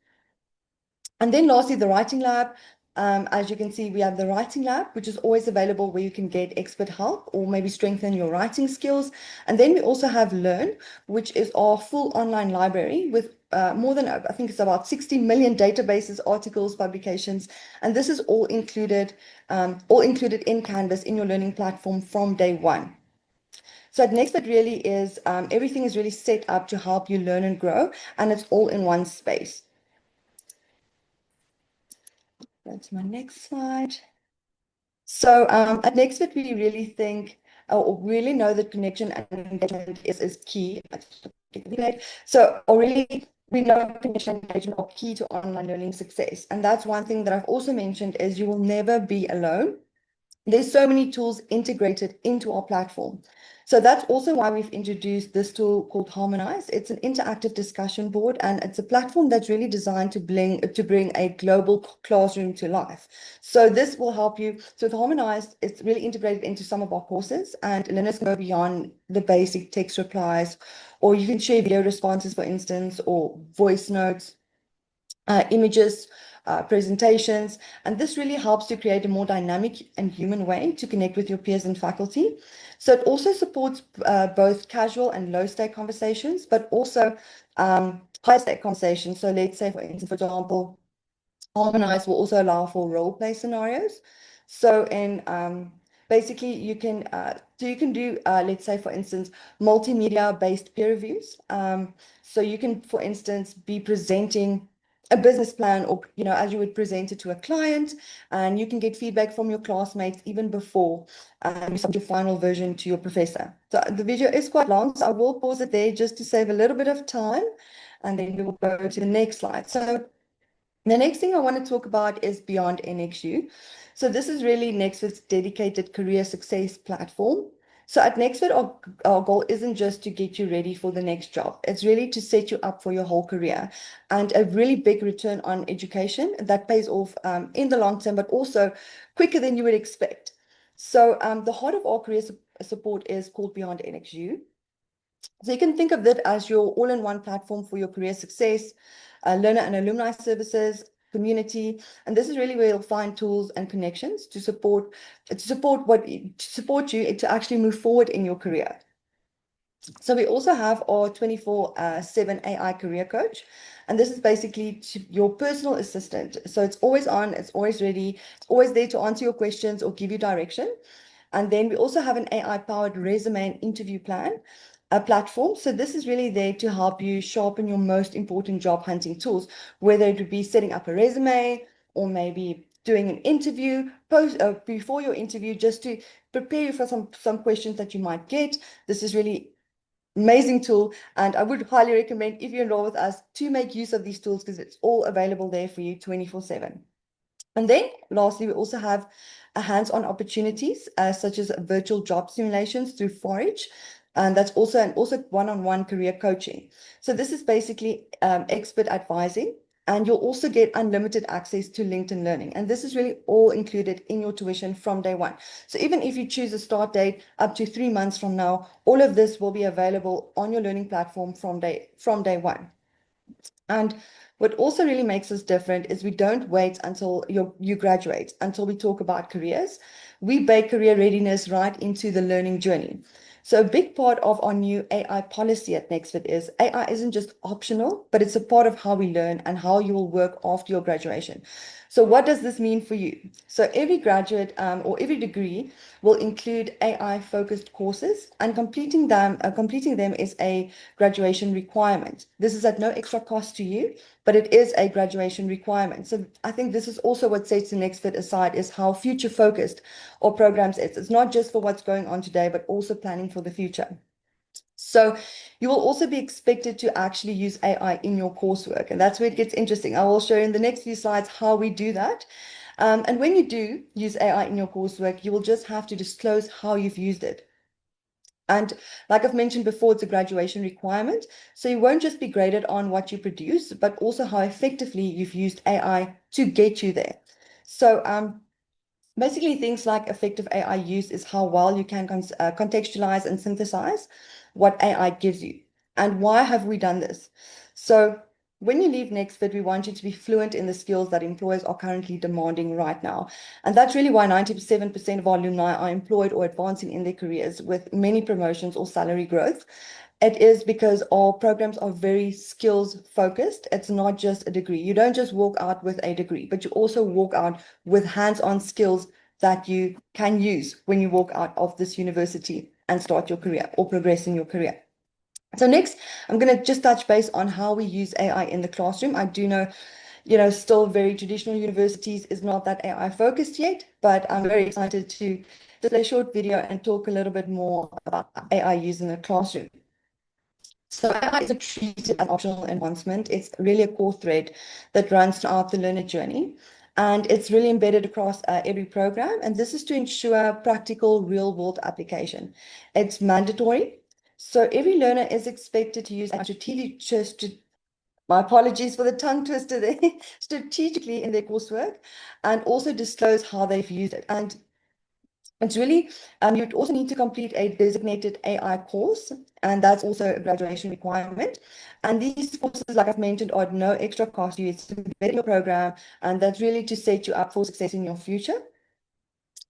And then lastly, the writing lab. As you can see, we have the writing lab, which is always available where you can get expert help or maybe strengthen your writing skills. And then we also have Learn, which is our full online library with more than, I think it's about 60 million databases, articles, publications. And this is all included in Canvas in your learning platform from day one. So at Nexford really is, everything is really set up to help you learn and grow, and it's all in one space. That's my next slide. So at Nexford, we really think or really know that connection and engagement is key. So already we know connection and engagement are key to online learning success. And that's one thing that I've also mentioned is you will never be alone. There's so many tools integrated into our platform. So that's also why we've introduced this tool called Harmonize. It's an interactive discussion board, and it's a platform that's really designed to bring a global classroom to life. So this will help you. So with Harmonize, it's really integrated into some of our courses, and learners can go beyond the basic text replies, or you can share video responses, for instance, or voice notes, images, presentations, and this really helps to create a more dynamic and human way to connect with your peers and faculty. So it also supports both casual and low-stake conversations, but also high-stake conversations. So let's say, for instance, for example, Harmonize will also allow for role play scenarios. So in basically you can do let's say, for instance, multimedia based peer reviews. So you can, for instance, be presenting a business plan, or as you would present it to a client, and you can get feedback from your classmates even before you submit your final version to your professor. So the video is quite long, so I will pause it there just to save a little bit of time, and then we will go to the next slide. So the next thing I want to talk about is Beyond NXU. So this is really Nexford's dedicated career success platform. So at Nexford, our goal isn't just to get you ready for the next job. It's really to set you up for your whole career, and a really big return on education that pays off in the long term, but also quicker than you would expect. So the heart of our career support is called Beyond NXU. So you can think of that as your all-in-one platform for your career success, learner and alumni services, community, and this is really where you'll find tools and connections to support you to actually move forward in your career. So we also have our 24/7 AI career coach, and this is basically your personal assistant. So it's always on, it's always ready, it's always there to answer your questions or give you direction. And then we also have an AI-powered resume and interview plan, a platform. So this is really there to help you sharpen your most important job hunting tools, whether it would be setting up a resume or maybe doing an interview before your interview, just to prepare you for some questions that you might get. This is really amazing tool, and I would highly recommend, if you enroll with us, to make use of these tools, because it's all available there for you 24/7. And then lastly, we also have hands-on opportunities such as virtual job simulations through Forage. And that's also one-on-one career coaching. So this is basically expert advising, and you'll also get unlimited access to LinkedIn Learning. And this is really all included in your tuition from day one. So even if you choose a start date up to 3 months from now, all of this will be available on your learning platform from day one. And what also really makes us different is we don't wait until you graduate, until we talk about careers. We bake career readiness right into the learning journey. So a big part of our new AI policy at Nexford is AI isn't just optional, but it's a part of how we learn and how you will work after your graduation. So what does this mean for you? So every graduate or every degree will include AI-focused courses, and completing them is a graduation requirement. This is at no extra cost to you, but it is a graduation requirement. So I think this is also what sets the Nexford aside, is how future-focused our programs is. It's not just for what's going on today, but also planning for the future. So you will also be expected to actually use AI in your coursework, and that's where it gets interesting. I will show you in the next few slides how we do that. And when you do use AI in your coursework, you will just have to disclose how you've used it. And like I've mentioned before, it's a graduation requirement. So you won't just be graded on what you produce, but also how effectively you've used AI to get you there. So basically, things like effective AI use is how well you can contextualize and synthesize what AI gives you. And why have we done this? So when you leave Nexford, we want you to be fluent in the skills that employers are currently demanding right now. And that's really why 97% of our alumni are employed or advancing in their careers with many promotions or salary growth. It is because our programs are very skills focused. It's not just a degree. You don't just walk out with a degree, but you also walk out with hands-on skills that you can use when you walk out of this university and start your career or progress in your career. So next, I'm going to just touch base on how we use AI in the classroom. I do know, still very traditional universities is not that AI focused yet, but I'm very excited to play a short video and talk a little bit more about AI use in the classroom. So AI isn't treated as an optional enhancement. It's really a core thread that runs throughout the learner journey. And it's really embedded across every program. And this is to ensure practical real-world application. It's mandatory. So every learner is expected to use strategic, my apologies for the tongue twister there, strategically in their coursework, and also disclose how they've used it. And it's really, you'd also need to complete a designated AI course, and that's also a graduation requirement. And these courses, like I've mentioned, are no extra cost to you. It's embedded in your program, and that's really to set you up for success in your future.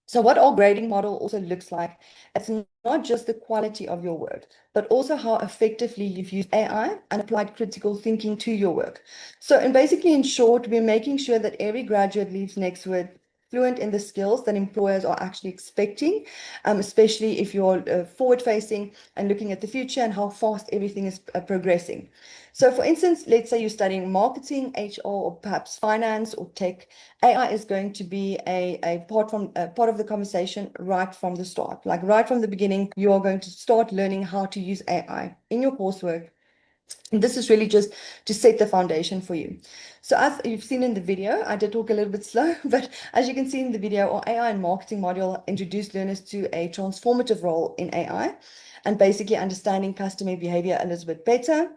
So what our grading model also looks like, it's not just the quality of your work, but also how effectively you've used AI and applied critical thinking to your work. So, and basically, in short, we're making sure that every graduate leaves Nexford fluent in the skills that employers are actually expecting, especially if you're forward-facing and looking at the future and how fast everything is progressing. So for instance, let's say you're studying marketing, HR, or perhaps finance or tech. AI is going to be a part of the conversation right from the start. Like right from the beginning, you are going to start learning how to use AI in your coursework. And this is really just to set the foundation for you. So as you've seen in the video, I did talk a little bit slow, but as you can see in the video, our AI and marketing module introduced learners to a transformative role in AI and basically understanding customer behavior a little bit better.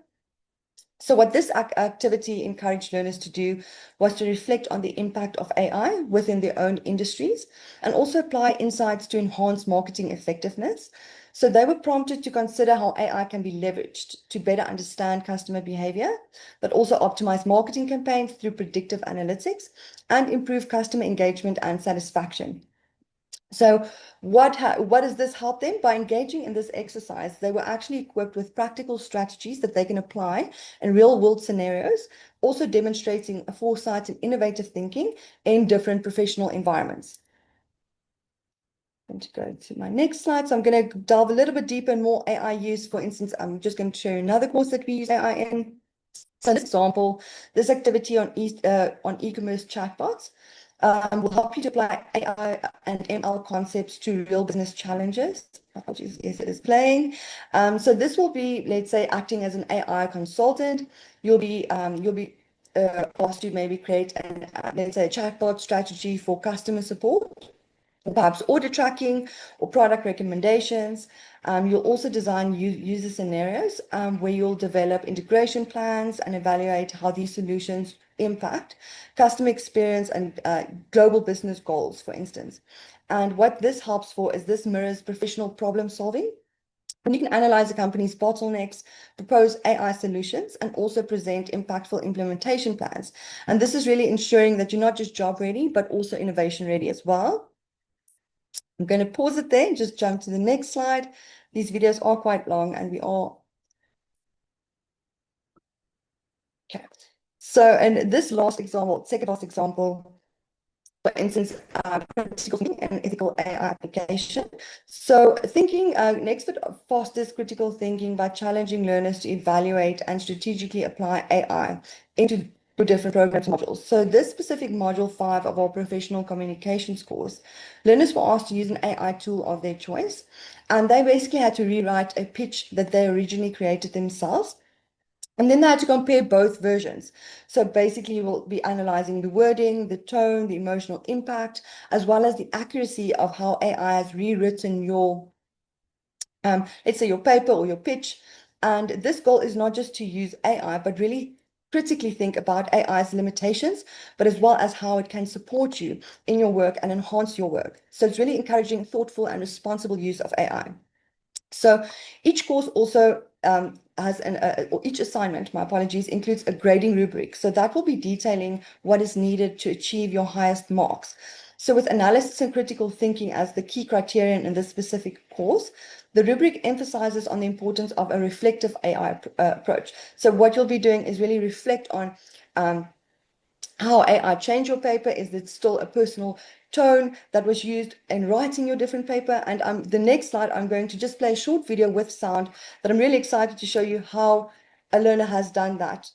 So what this activity encouraged learners to do was to reflect on the impact of AI within their own industries and also apply insights to enhance marketing effectiveness. So they were prompted to consider how AI can be leveraged to better understand customer behavior, but also optimize marketing campaigns through predictive analytics and improve customer engagement and satisfaction. So what does this help them? By engaging in this exercise, they were actually equipped with practical strategies that they can apply in real-world scenarios, also demonstrating a foresight and innovative thinking in different professional environments. I'm going to go to my next slide. So I'm going to delve a little bit deeper in more AI use. For instance, I'm just going to show you another course that we use AI in. So, for example, this activity on e-commerce chatbots will help you to apply AI and ML concepts to real business challenges. Apologies, yes, it is playing. So this will be, let's say, acting as an AI consultant. You'll be asked to maybe create an, let's say, a chatbot strategy for customer support, perhaps order tracking or product recommendations. You'll also design user scenarios where you'll develop integration plans and evaluate how these solutions impact customer experience and global business goals, for instance. And what this helps for is this mirrors professional problem solving. And you can analyze a company's bottlenecks, propose AI solutions, and also present impactful implementation plans. And this is really ensuring that you're not just job ready, but also innovation ready as well. I'm going to pause it there and just jump to the next slide. These videos are quite long and we are... Okay. So, and this last example, second last example, for instance, critical thinking and ethical AI application. So thinking, Nexford fosters critical thinking by challenging learners to evaluate and strategically apply AI into different programs modules. So this specific module 5 of our professional communications course, learners were asked to use an AI tool of their choice, and they basically had to rewrite a pitch that they originally created themselves. And then they had to compare both versions. So basically, we'll be analyzing the wording, the tone, the emotional impact, as well as the accuracy of how AI has rewritten your let's say your paper or your pitch. And this goal is not just to use AI, but really critically think about AI's limitations, but as well as how it can support you in your work and enhance your work. So it's really encouraging thoughtful and responsible use of AI. So each course also has or each assignment, my apologies, includes a grading rubric. So that will be detailing what is needed to achieve your highest marks. So with analysis and critical thinking as the key criterion in this specific course, the rubric emphasizes on the importance of a reflective AI approach. So what you'll be doing is really reflect on how AI changed your paper. Is it still a personal tone that was used in writing your different paper? And the next slide, I'm going to just play a short video with sound that I'm really excited to show you how a learner has done that.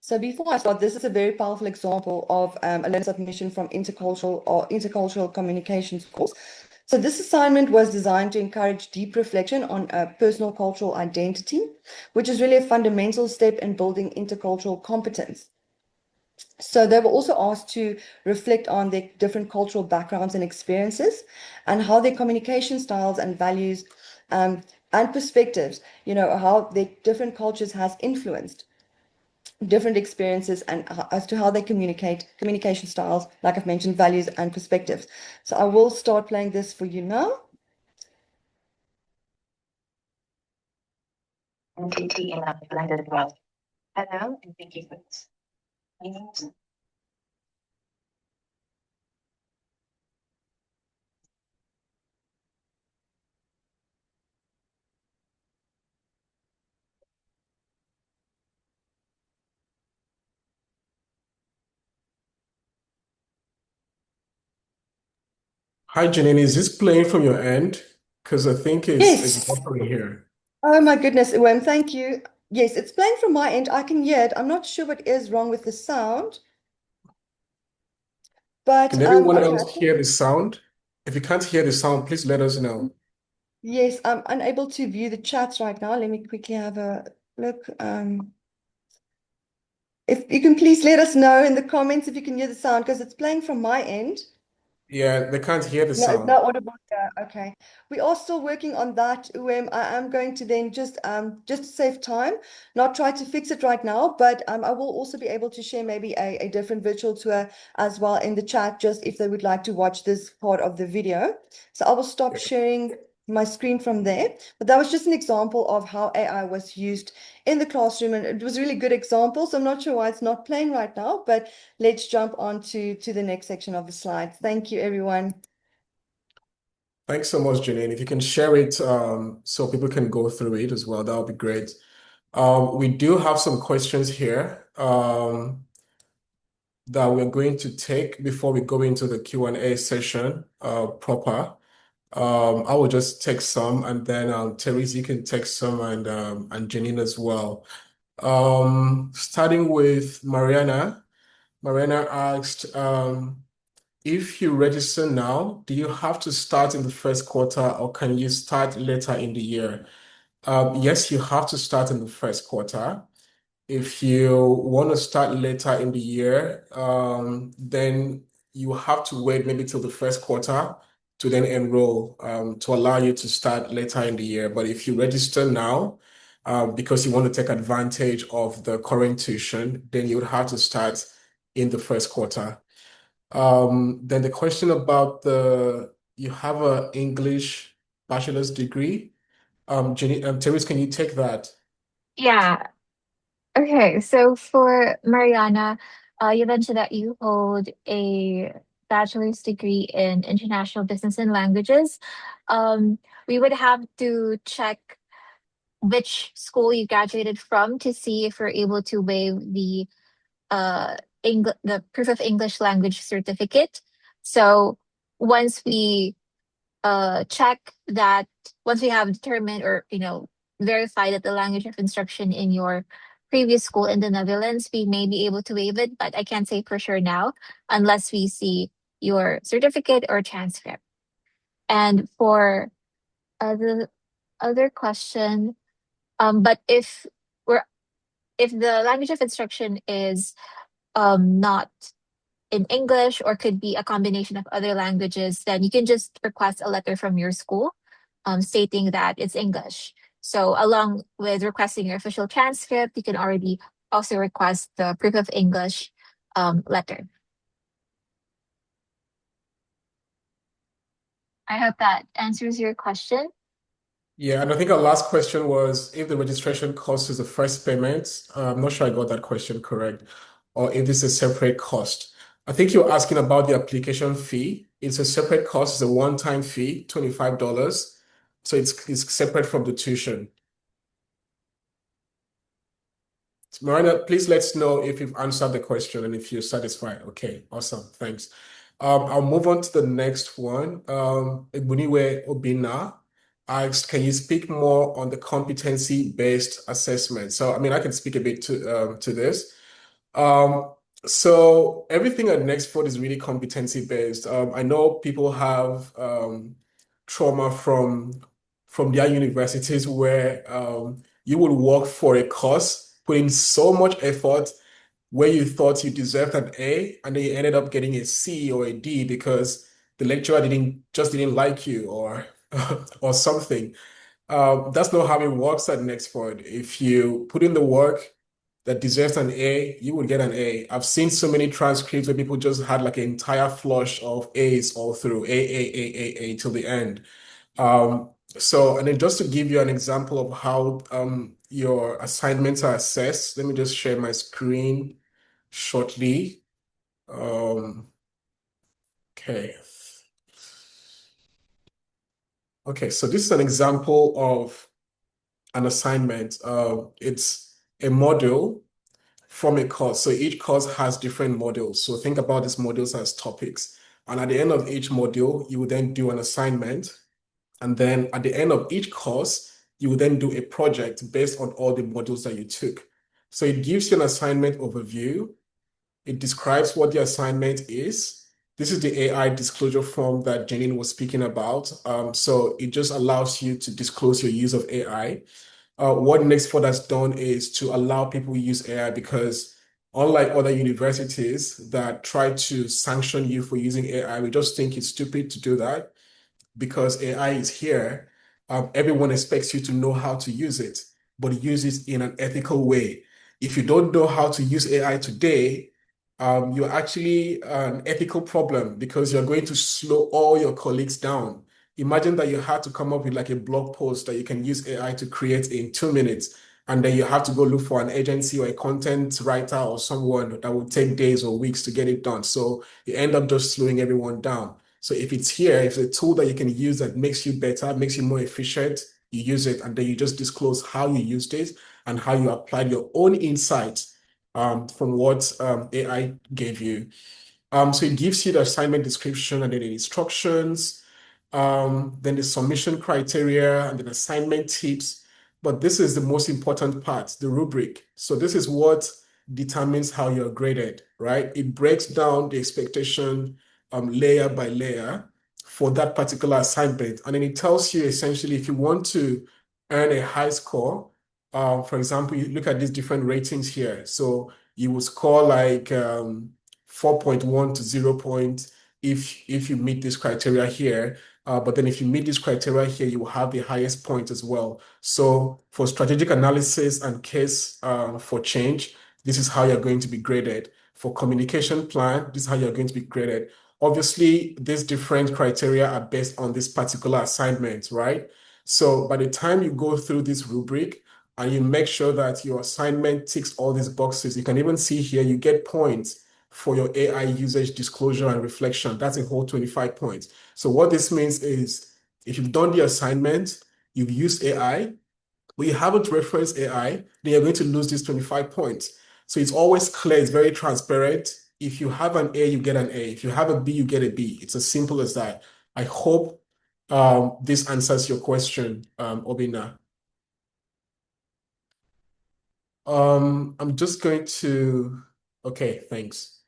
So before I start, this is a very powerful example of a learner submission from intercultural communications course. So this assignment was designed to encourage deep reflection on personal cultural identity, which is really a fundamental step in building intercultural competence. So they were also asked to reflect on their different cultural backgrounds and experiences and how their communication styles and values and perspectives, how their different cultures has influenced different experiences and as to how they communication styles, like I've mentioned, values and perspectives. So I will start playing this for you now. NTT in a blended world. Hello, and thank you for this. Hi, Jeanine. Is this playing from your end? Because I think it's Yes. buffering here. Oh my goodness, Uwem, thank you. Yes, it's playing from my end. I can hear it. I'm not sure what is wrong with the sound, but Can anyone okay. else hear the sound? If you can't hear the sound, please let us know. Yes, I'm unable to view the chats right now. Let me quickly have a look. If you can please let us know in the comments if you can hear the sound because it's playing from my end. Yeah, they can't hear the No, it's sound. not audible. Yeah, okay. We are still working on that, Uwem. I am going to then just to save time, not try to fix it right now, but I will also be able to share maybe a different virtual tour as well in the chat, just if they would like to watch this part of the video. So I will stop sharing my screen from there. But that was just an example of how AI was used in the classroom, and it was a really good example. So I'm not sure why it's not playing right now, but let's jump on to the next section of the slides. Thank you, everyone. Thanks so much, Jeanine. If you can share it so people can go through it as well, that would be great. We do have some questions here that we're going to take before we go into the Q&A session proper. I will just take some, and then Terese, you can take some, and Jeanine as well. Starting with Mariana. Mariana asked, if you register now, do you have to start in the first quarter or can you start later in the year? Yes, you have to start in the first quarter. If you want to start later in the year, then you have to wait maybe till the first quarter to then enroll to allow you to start later in the year. But if you register now, because you want to take advantage of the current tuition, then you would have to start in the first quarter. Then the question about you have an English bachelor's degree. Terese, can you take that? Yeah. Okay. So for Mariana, you mentioned that you hold a bachelor's degree in international business and languages. Um, we would have to check which school you graduated from to see if we're able to waive uh the proof of English language certificate. So once we check that, once we have determined or verify that the language of instruction in your previous school in the Netherlands, we may be able to waive it, but I can't say for sure now unless we see your certificate or transcript. And for the other question, but we're if the language of instruction is not in English or could be a combination of other languages, then you can just request a letter from your school stating that it's English. So along with requesting your official transcript, you can already also request the proof of English letter. I hope that answers your question. Yeah, and I think our last question was if the registration cost is the first payment. I'm not sure I got that question correct, or if this is a separate cost. I think you're asking about the application fee. It's a separate cost, it's a one-time fee, $25. So it's separate from the tuition. Marina, please let us know if you've answered the question and if you're satisfied. Okay, awesome. Thanks. I'll move on to the next one. Ebuniwe Obina asked, can you speak more on the competency-based assessment? So, I mean, I can speak a bit to this. So everything at Nexford is really competency-based. I know people have trauma from their universities where you would work for a course, put in so much effort where you thought you deserved an A, and then you ended up getting a C or a D because the lecturer didn't like you or or something. That's not how it works at Nexford. If you put in the work that deserves an A, you will get an A. I've seen so many transcripts where people just had like an entire flush of A's all through, A till the end. And then just to give you an example of how your assignments are assessed, let me just share my screen shortly. Okay. Okay, so this is an example of an assignment. It's a module from a course. So each course has different modules. So think about these modules as topics. And at the end of each module, you will then do an assignment. And then at the end of each course, you will then do a project based on all the modules that you took. So it gives you an assignment overview. It describes what the assignment is. This is the AI disclosure form that Jeanine was speaking about. So it just allows you to disclose your use of AI. What Nexford has done is to allow people to use AI because unlike other universities that try to sanction you for using AI, we just think it's stupid to do that because AI is here. Everyone expects you to know how to use it, but use it in an ethical way. If you don't know how to use AI today, you're actually an ethical problem because you're going to slow all your colleagues down. Imagine that you had to come up with like a blog post that you can use AI to create in 2 minutes, and then you have to go look for an agency or a content writer or someone that will take days or weeks to get it done. So you end up just slowing everyone down. So if it's here, if it's a tool that you can use that makes you better, makes you more efficient, you use it, and then you just disclose how you used it and how you applied your own insights from what AI gave you. So it gives you the assignment description and then the instructions, then the submission criteria and then assignment tips. But this is the most important part, the rubric. So this is what determines how you're graded, right? It breaks down the expectation layer by layer for that particular assignment. And then it tells you essentially if you want to earn a high score, for example, you look at these different ratings here. So you will score like 4.1 to 0 point if you meet this criteria here. But then if you meet this criteria here, you will have the highest point as well. So for strategic analysis and case for change, this is how you're going to be graded. For communication plan, this is how you're going to be graded. Obviously, these different criteria are based on this particular assignment, right? So by the time you go through this rubric and you make sure that your assignment ticks all these boxes, you can even see here you get points for your AI usage disclosure and reflection. That's a whole 25 points. So what this means is if you've done the assignment, you've used AI, but you haven't referenced AI, then you're going to lose these 25 points. So it's always clear, it's very transparent. If you have an A, you get an A. If you have a B, you get a B. It's as simple as that. I hope this answers your question, Obina. I'm just going to, okay, thanks.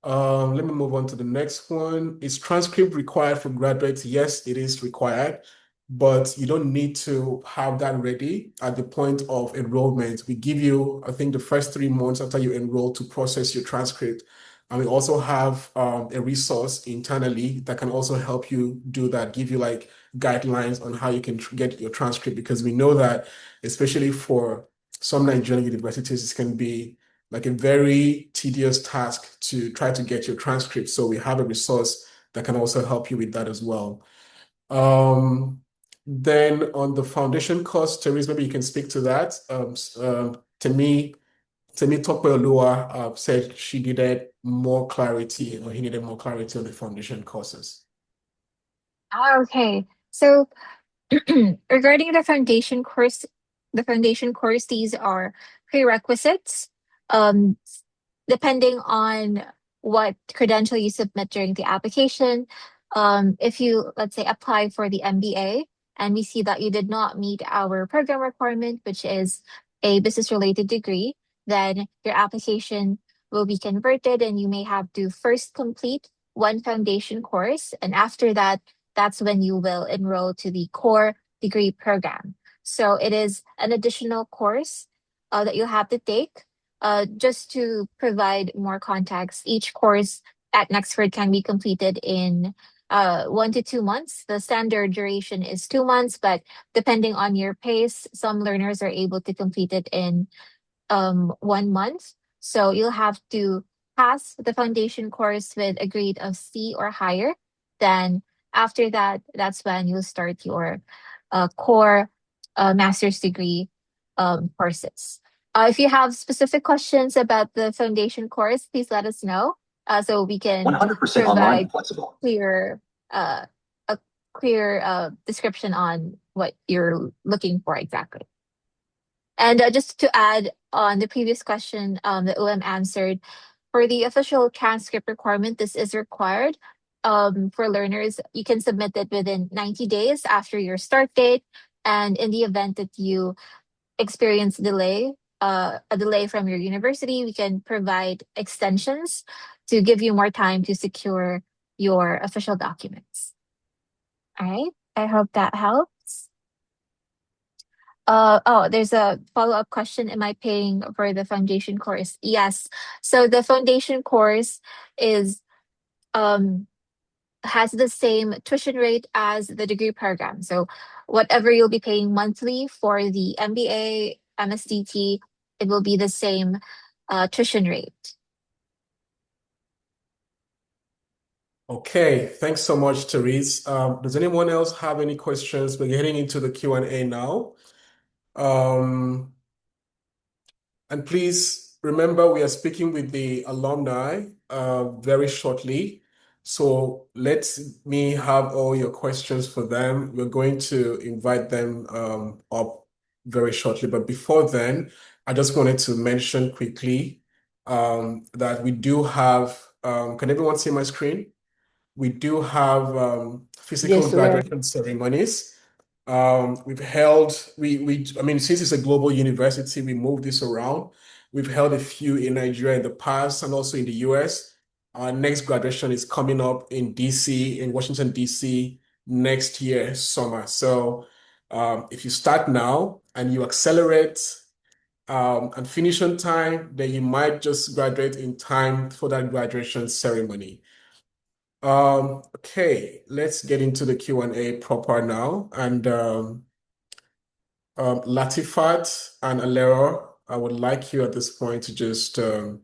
Let me move on to the next one. Is transcript required for graduates? Yes, it is required, but you don't need to have that ready at the point of enrollment. We give you, I think, the first 3 months after you enroll to process your transcript. And we also have a resource internally that can also help you do that, give you like guidelines on how you can get your transcript, because we know that, especially for some Nigerian universities, it can be like a very tedious task to try to get your transcript. So we have a resource that can also help you with that as well. Then on the foundation course, Terese, maybe you can speak to that. Temi Tokweolua said she needed more clarity, or he needed more clarity on the foundation courses. Okay. So regarding the foundation course, these are prerequisites. Um, Depending on what credential you submit during the application. If you, let's say, apply for the MBA and we see that you did not meet our program requirement, which is a business-related degree, then your application will be converted and you may have to first complete one foundation course. And after that, that's when you will enroll to the core degree program. So it is an additional course that you have to take. Just to provide more context, each course at Nexford can be completed in 1 to 2 months. The standard duration is 2 months, but depending on your pace, some learners are able to complete it in 1 month. So you'll have to pass the foundation course with a grade of C or higher. Then after that, that's when you'll start your core master's degree courses. If you have specific questions about the foundation course, please let us know so we can 100% online and provide flexible. a clear description on what you're looking for exactly. And just to add on the previous question that Uwem answered, for the official transcript requirement, this is required for learners. You can submit it within 90 days after your start date. And in the event that you experience a delay from your university, we can provide extensions to give you more time to secure your official documents. All right. I hope that helps. There's a follow-up question. Am I paying for the foundation course? Yes. So the foundation course is has the same tuition rate as the degree program. So whatever you'll be paying monthly for the MBA, MSDT, it will be the same tuition rate. Okay, thanks so much, Therese. Does anyone else have any questions? We're getting into the Q&A now. And please remember, we are speaking with the alumni very shortly. So let me have all your questions for them. We're going to invite them up very shortly. But before then, I just wanted to mention quickly that we do have, can everyone see my screen? We do have physical Yes, sir. graduation ceremonies. We've held, I mean, since it's a global university, we move this around. We've held a few in Nigeria in the past and also in the US. Our next graduation is coming up in DC, in Washington, DC, next year, summer. So if you start now and you accelerate and finish on time, then you might just graduate in time for that graduation ceremony. Okay, let's get into the Q&A proper now. And Latifat and Alero, I would like you at this point to just turn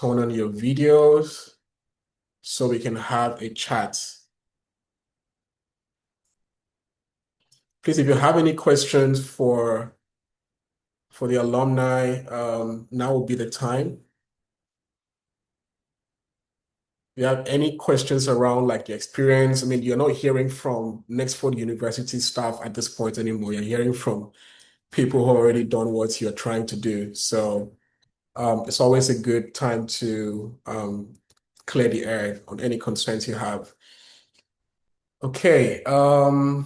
on your videos so we can have a chat. Please, if you have any questions for the alumni, now would be the time. If you have any questions around like the experience, I mean, you're not hearing from Nexford University staff at this point anymore. You're hearing from people who have already done what you're trying to do. So it's always a good time to clear the air on any concerns you have. Okay. All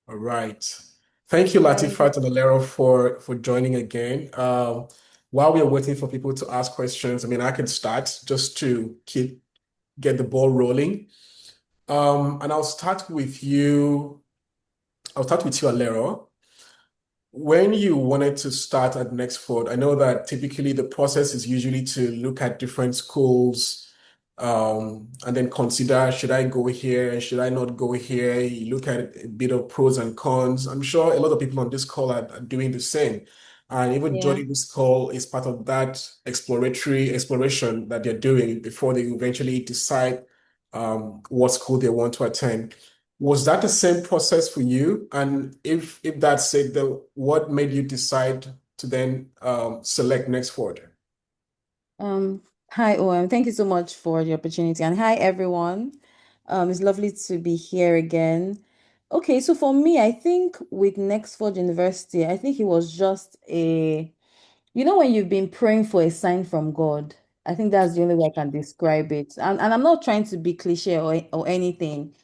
right. Thank you, Latifat and Alero, for joining again. While we are waiting for people to ask questions, I mean, I can start just to get the ball rolling. And I'll start with you. Alero. When you wanted to start at Nexford, I know that typically the process is usually to look at different schools, and then consider, should I go here? Should I not go here? You look at a bit of pros and cons. I'm sure a lot of people on this call are doing the same. And even Yeah. joining this call is part of that exploratory exploration that they're doing before they eventually decide what school they want to attend. Was that the same process for you? And if that's it, then what made you decide to then select Nextford? Um, Hi, Uwem. Thank you so much for the opportunity. And hi, everyone. It's lovely to be here again. Okay, so for me, I think with Nexford University, I think it was just when you've been praying for a sign from God, I think that's the only way I can describe it. And I'm not trying to be cliche or anything.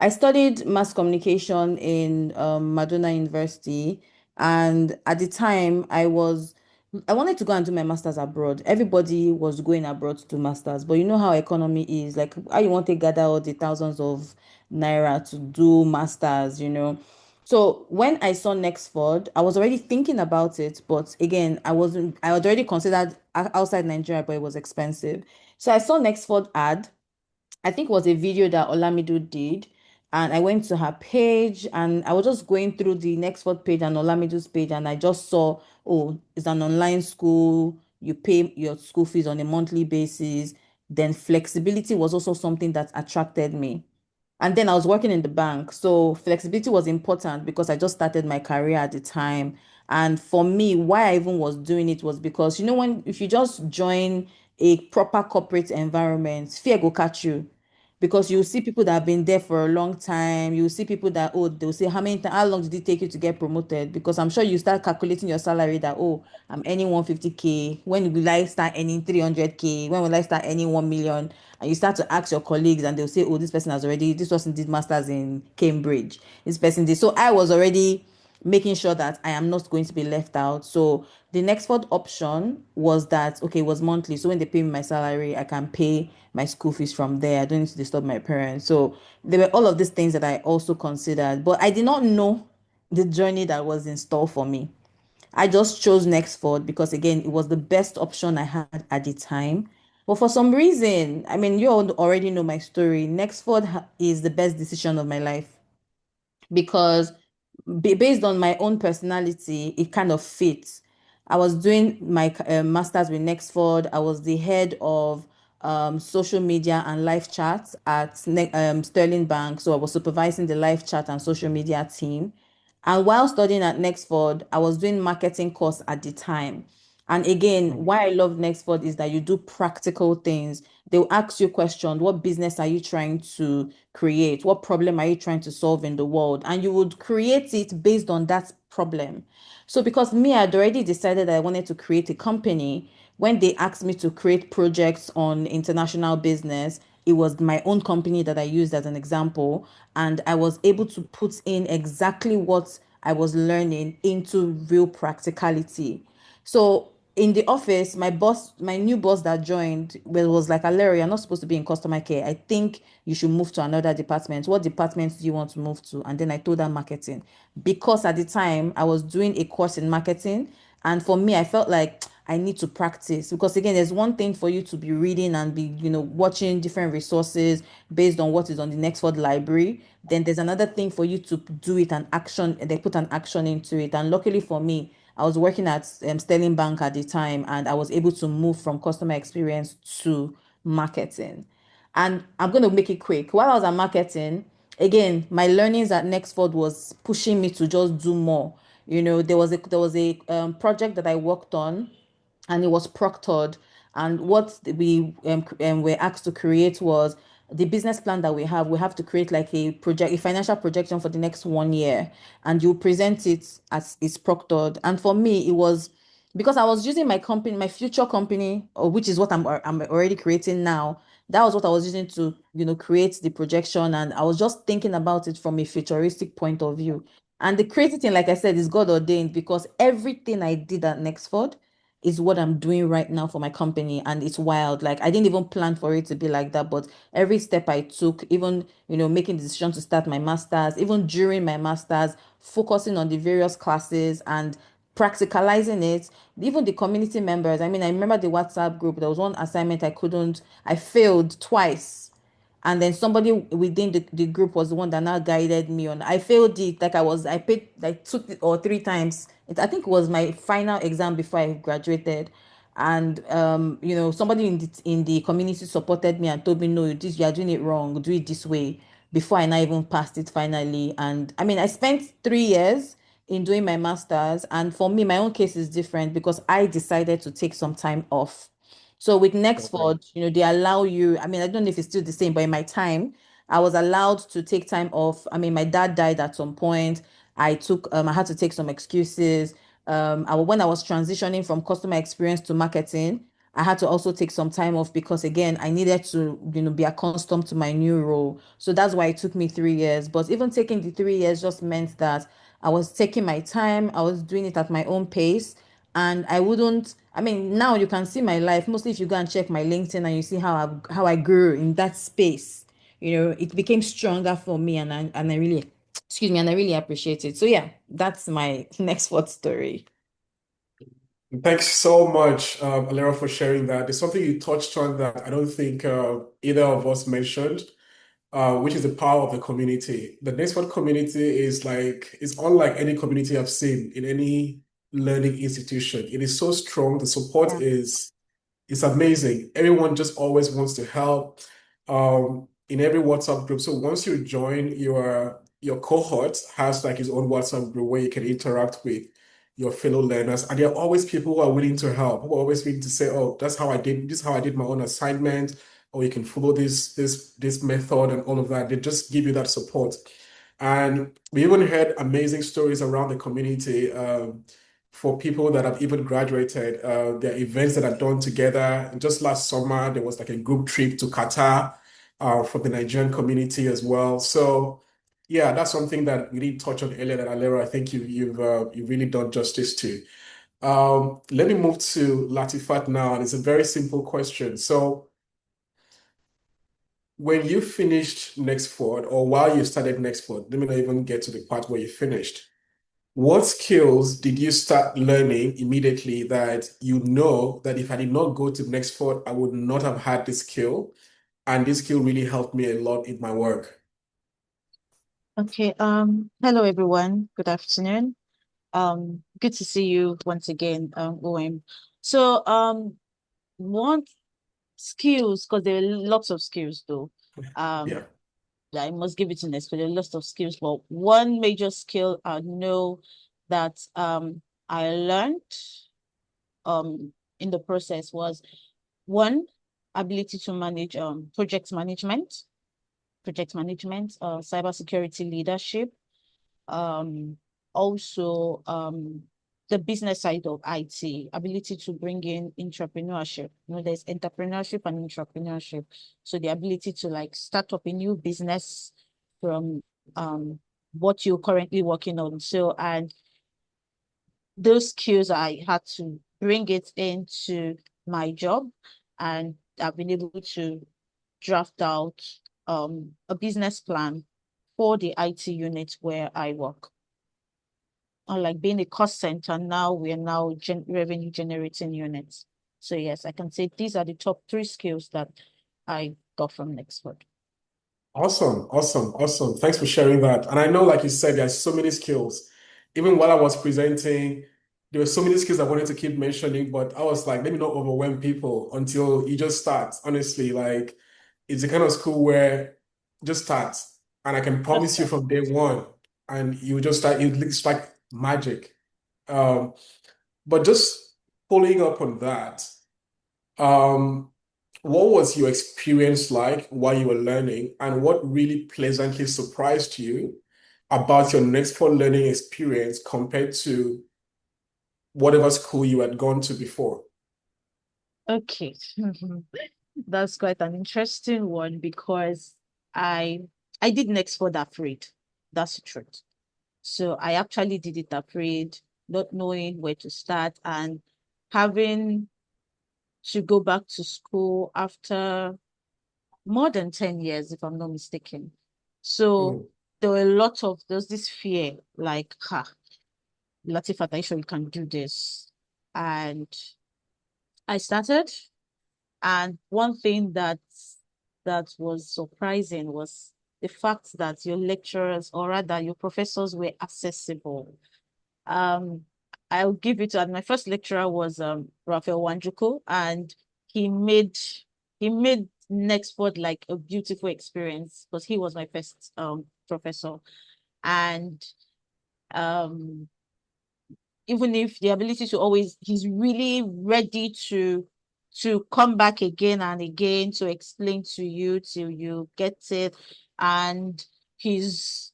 I studied mass communication in Madonna University, and at the time, I wanted to go and do my master's abroad. Everybody was going abroad to do masters, but you know how economy is, like how you want to gather all the thousands of naira to do masters, you know. So when I saw Nexford, I was already thinking about it, but again, I had already considered outside Nigeria, but it was expensive. So I saw Nexford ad. I think it was a video that Olamido did. And I went to her page and I was just going through the Nextford page and Olamido's page, and I just saw, oh, it's an online school. You pay your school fees on a monthly basis. Then flexibility was also something that attracted me. And then I was working in the bank. So flexibility was important because I just started my career at the time. And for me, why I even was doing it was because, when if you just join a proper corporate environment, fear will catch you because you see people that have been there for a long time. You see people that, oh, they'll say, how long did it take you to get promoted? Because I'm sure you start calculating your salary that, oh, I'm earning 150K. When will I start earning 300K? When will I start earning 1 million? And you start to ask your colleagues and they'll say, oh, this person did masters in Cambridge. This person did. So I was already making sure that I am not going to be left out. So the next fourth option was that, okay, it was monthly. So when they pay me my salary, I can pay my school fees from there. I don't need to disturb my parents. So there were all of these things that I also considered, but I did not know the journey that was in store for me. I just chose Nextford because again, it was the best option I had at the time. But for some reason, I mean, you all already know my story. Is the best decision of my life because based on my own personality, it kind of fits. I was doing my master's with Nexford. I was the head of social media and live chat at Sterling Bank. So I was supervising the live chat and social media team. And while studying at Nexford, I was doing marketing course at the time. And again, why I love Nexford is that you do practical things. They'll ask you questions. What business are you trying to create? What problem are you trying to solve in the world? And you would create it based on that problem. So because me, I'd already decided that I wanted to create a company, when they asked me to create projects on international business, it was my own company that I used as an example. And I was able to put in exactly what I was learning into real practicality. So in the office, my new boss that joined, was like, Alera, you're not supposed to be in customer care. I think you should move to another department. What department do you want to move to? And then I told her marketing. Because at the time I was doing a course in marketing. And for me, I felt like I need to practice because again, there's one thing for you to be reading and be, watching different resources based on what is on the Nextford library. Then there's another thing for you to do it and action, they put an action into it. And luckily for me, I was working at Sterling Bank at the time, and I was able to move from customer experience to marketing. And I'm going to make it quick. While I was at marketing, again, my learnings at Nexford was pushing me to just do more. There was a project that I worked on, and it was proctored. And what we were asked to create was the business plan that we have. We have to create like a financial projection for the next 1 year, and you present it as it's proctored. And for me, it was because I was using my company, my future company, or which is what I'm already creating now. That was what I was using to, create the projection, and I was just thinking about it from a futuristic point of view. And the crazy thing, like I said, is God ordained because everything I did at Nexford is what I'm doing right now for my company. And it's wild. Like I didn't even plan for it to be like that. But every step I took, even, making the decision to start my master's, even during my master's, focusing on the various classes and practicalizing it, even the community members. I mean, I remember the WhatsApp group. There was one assignment I failed twice, and then somebody within the group was the one that now guided me on. I failed it, like I took it or three times. I think it was my final exam before I graduated. And somebody in the community supported me and told me, no, you are doing it wrong, do it this way, before I now even passed it finally. And I mean, I spent 3 years in doing my master's, and for me, my own case is different because I decided to take some time off. So with Okay. Nexford, they allow you, I mean, I don't know if it's still the same, but in my time, I was allowed to take time off. I mean, my dad died at some point. I had to take some excuses. When I was transitioning from customer experience to marketing, I had to also take some time off because again, I needed to, be accustomed to my new role. So that's why it took me 3 years. But even taking the 3 years just meant that I was taking my time, I was doing it at my own pace. And I wouldn't, I mean, now you can see my life. Mostly if you go and check my LinkedIn and you see how I grew in that space, it became stronger for me, and I really, excuse me, and I really appreciate it. So yeah, that's my next word story. Thanks so much, Alera, for sharing that. There's something you touched on that I don't think either of us mentioned, which is the power of the community. The Nexford community is unlike any community I've seen in any learning institution. It is so strong. The support Yeah. is it's amazing. Everyone just always wants to help in every WhatsApp group. So once you join, your cohort has like his own WhatsApp group where you can interact with your fellow learners. And there are always people who are willing to help, who are always willing to say, oh, this is how I did my own assignment, or you can follow this method and all of that. They just give you that support. And we even heard amazing stories around the community. For people that have even graduated. There are events that are done together. Just last summer, there was like a group trip to Qatar for the Nigerian community as well. So, yeah, that's something that we didn't touch on earlier that Alera, I think you've really done justice to. Let me move to Latifat now, and it's a very simple question. So, when you finished Nexford, or while you started Nexford, let me not even get to the part where you finished. What skills did you start learning immediately that you know that if I did not go to Nexford, I would not have had this skill? And this skill really helped me a lot in my work. Okay, hello everyone. Good afternoon. Good to see you once again, Uwem. So, one skills, because there are lots of skills though. Um, Yeah. I must give it to next, but there are lots of skills. But one major skill I know that I learned in the process was one, ability to manage project management, cybersecurity leadership, um, also the business side of IT, ability to bring in entrepreneurship. There's entrepreneurship and entrepreneurship. So the ability to like start up a new business from what you're currently working on. So, and those skills I had to bring it into my job, and I've been able to draft out a business plan for the IT unit where I work. Unlike being a cost center, now we are now revenue generating units. So yes, I can say these are the top three skills that I got from Nexford. Awesome, awesome, awesome. Thanks for sharing that. And I know, like you said, there's so many skills. Even while I was presenting, there were so many skills I wanted to keep mentioning, but I was like, let me not overwhelm people until you just start. Honestly, like it's the kind of school where just start. And I can That's promise you that. from day one, and you just start, it's like magic. Um, but just following up on that, um, what was your experience like while you were learning, and what really pleasantly surprised you about your next for learning experience compared to whatever school you had gone to before? Okay. That's quite an interesting one because I I did Nexford afraid. That's the truth. So I actually did it afraid, not knowing where to start. And having to go back to school after more than 10 years, if I'm not mistaken. So there were a lot of, there's this fear, like, Latifat, are you sure you can do this? And I started, and one thing that was surprising was the fact that your lecturers, or rather your professors, were accessible. Um, I'll give it to, my first lecturer was Raphael Wanjuku, and he made he made Nexford like a beautiful experience because he was my first professor. And um even if the ability to always, he's really ready to come back again and again to explain to you till you get it. And he's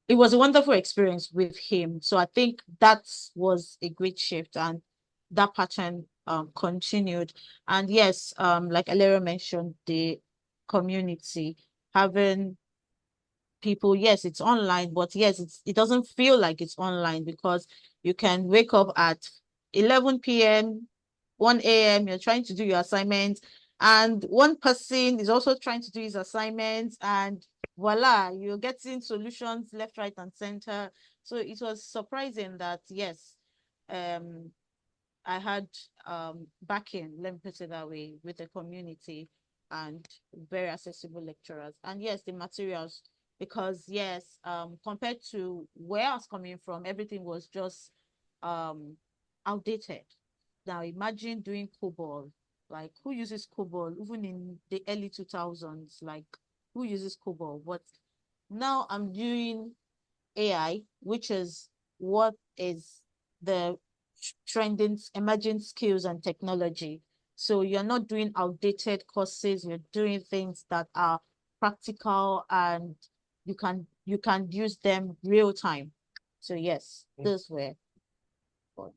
it was a wonderful experience with him. So I think that was a great shift, and that pattern continued. And yes, like Alera mentioned, the community, having people, yes, it's online, but yes, it doesn't feel like it's online because you can wake up at 11 p.m., 1 a.m., you're trying to do your assignments, and one person is also trying to do his assignments, and voila, you're getting solutions left, right, and center. So it was surprising that, yes, um, I had backing, let me put it that way, with the community and very accessible lecturers. And yes, the materials, because yes, compared to where I was coming from, everything was just outdated. Now imagine doing COBOL. Like, who uses COBOL? Even in the early 2000s, like, who uses COBOL? But now I'm doing AI, which is what is the trending emerging skills and technology. So you're not doing outdated courses, you're doing things that are practical, and you can use them real time. So yes, those were fun.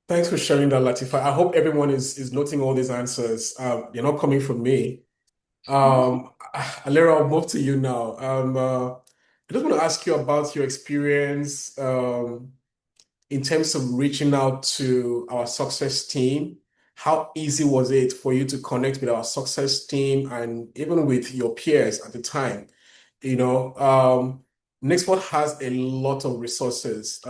Thanks for sharing that, Latifa. I hope everyone is noting all these answers. They're not coming from me. Alera, I'll move to you now. I just want to ask you about your experience in terms of reaching out to our success team. How easy was it for you to connect with our success team and even with your peers at the time? You know, Nextport has a lot of resources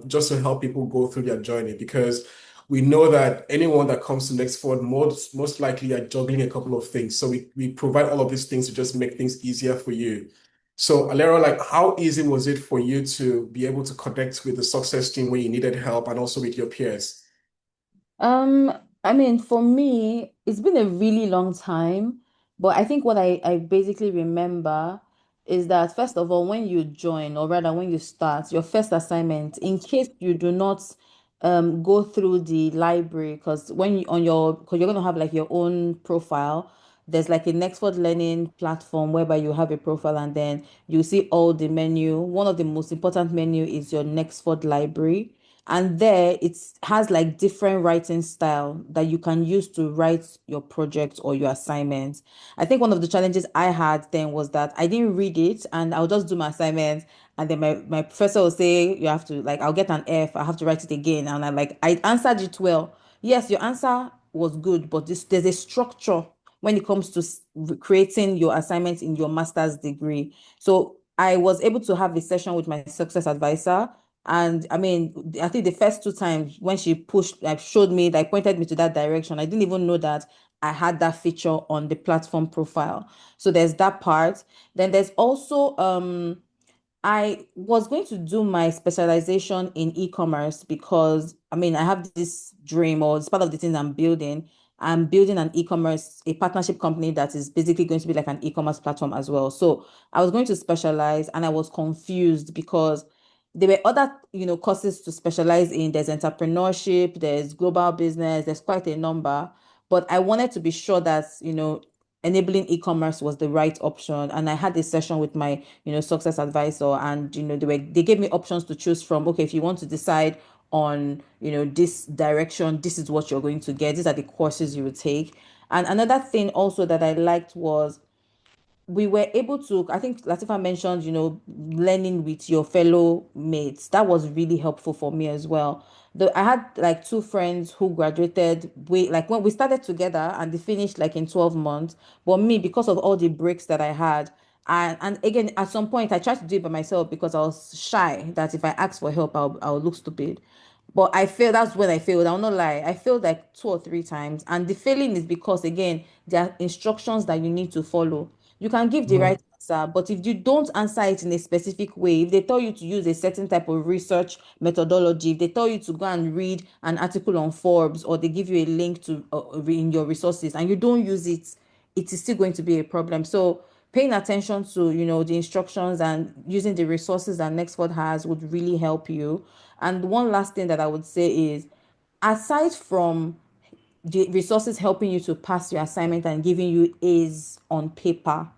just to help people go through their journey because we know that anyone that comes to Nextport most likely are juggling a couple of things. So we provide all of these things to just make things easier for you. So Alera, like how easy was it for you to be able to connect with the success team when you needed help and also with your peers? Um, I mean, for me, it's been a really long time, but I think what I basically remember is that first of all, when you join, or rather when you start your first assignment, in case you do not go through the library, because when you on your because you're gonna have like your own profile, there's like a Nextford Learning platform whereby you have a profile and then you see all the menu. One of the most important menu is your Nextford library. And there it has like different writing style that you can use to write your project or your assignments. I think one of the challenges I had then was that I didn't read it and I'll just do my assignments. And then my professor will say, you have to, like, I'll get an F, I have to write it again. And I answered it well. Yes, your answer was good, but there's a structure when it comes to creating your assignments in your master's degree. So I was able to have a session with my success advisor, and I mean, I think the first two times when she pushed, like showed me, like pointed me to that direction, I didn't even know that I had that feature on the platform profile. So there's that part. Then there's also I was going to do my specialization in e-commerce because I mean I have this dream, or it's part of the things I'm building. I'm building an e-commerce, a partnership company that is basically going to be like an e-commerce platform as well. So I was going to specialize and I was confused because there were other, courses to specialize in. There's entrepreneurship, there's global business, there's quite a number. But I wanted to be sure that, enabling e-commerce was the right option. And I had a session with my success advisor, and they gave me options to choose from. Okay, if you want to decide on this direction, this is what you're going to get, these are the courses you would take. And another thing also that I liked was we were able to, I think Latifa mentioned, learning with your fellow mates. That was really helpful for me as well. I had like two friends who graduated like when we started together and they finished like in 12 months. But me, because of all the breaks that I had, and again, at some point, I tried to do it by myself because I was shy that if I asked for help, I'll look stupid. But I failed. That's when I failed. I'll not lie. I failed like two or three times. And the failing is because, again, there are instructions that you need to follow. You can give the right answer, but if you don't answer it in a specific way, if they tell you to use a certain type of research methodology, if they tell you to go and read an article on Forbes, or they give you a link to in your resources and you don't use it, it is still going to be a problem. So paying attention to, the instructions and using the resources that Nexford has would really help you. And one last thing that I would say is, aside from the resources helping you to pass your assignment and giving you A's on paper,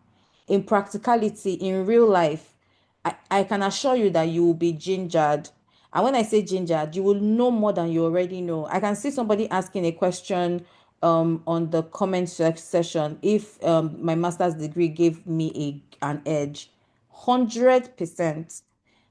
in practicality, in real life, I can assure you that you will be gingered. And when I say gingered, you will know more than you already know. I can see somebody asking a question on the comment section, if my master's degree gave me an edge. 100%.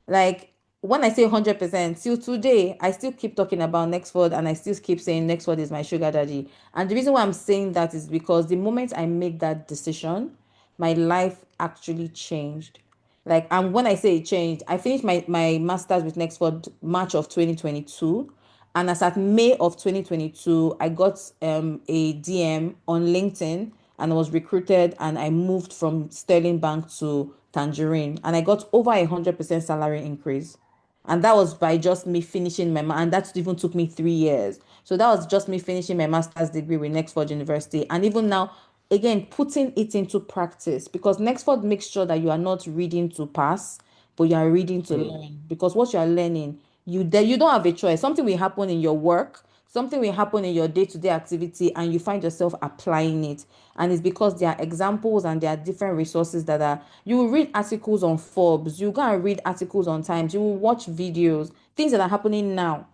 Like, when I say 100%, till today, I still keep talking about Nexford and I still keep saying Nexford is my sugar daddy. And the reason why I'm saying that is because the moment I make that decision, my life actually changed. Like, and when I say it changed, I finished my master's with Nexford March of 2022. And as at May of 2022, I got a DM on LinkedIn and I was recruited and I moved from Sterling Bank to Tangerine and I got over 100% salary increase. And that was by just me finishing and that even took me 3 years. So that was just me finishing my master's degree with Nexford University. And even now, again, putting it into practice, because Nexford makes sure that you are not reading to pass, but you are reading to learn. Because what you are learning, you don't have a choice. Something will happen in your work, something will happen in your day-to-day activity, and you find yourself applying it. And it's because there are examples and there are different resources that are, you will read articles on Forbes, you go and read articles on Times, you will watch videos, things that are happening now.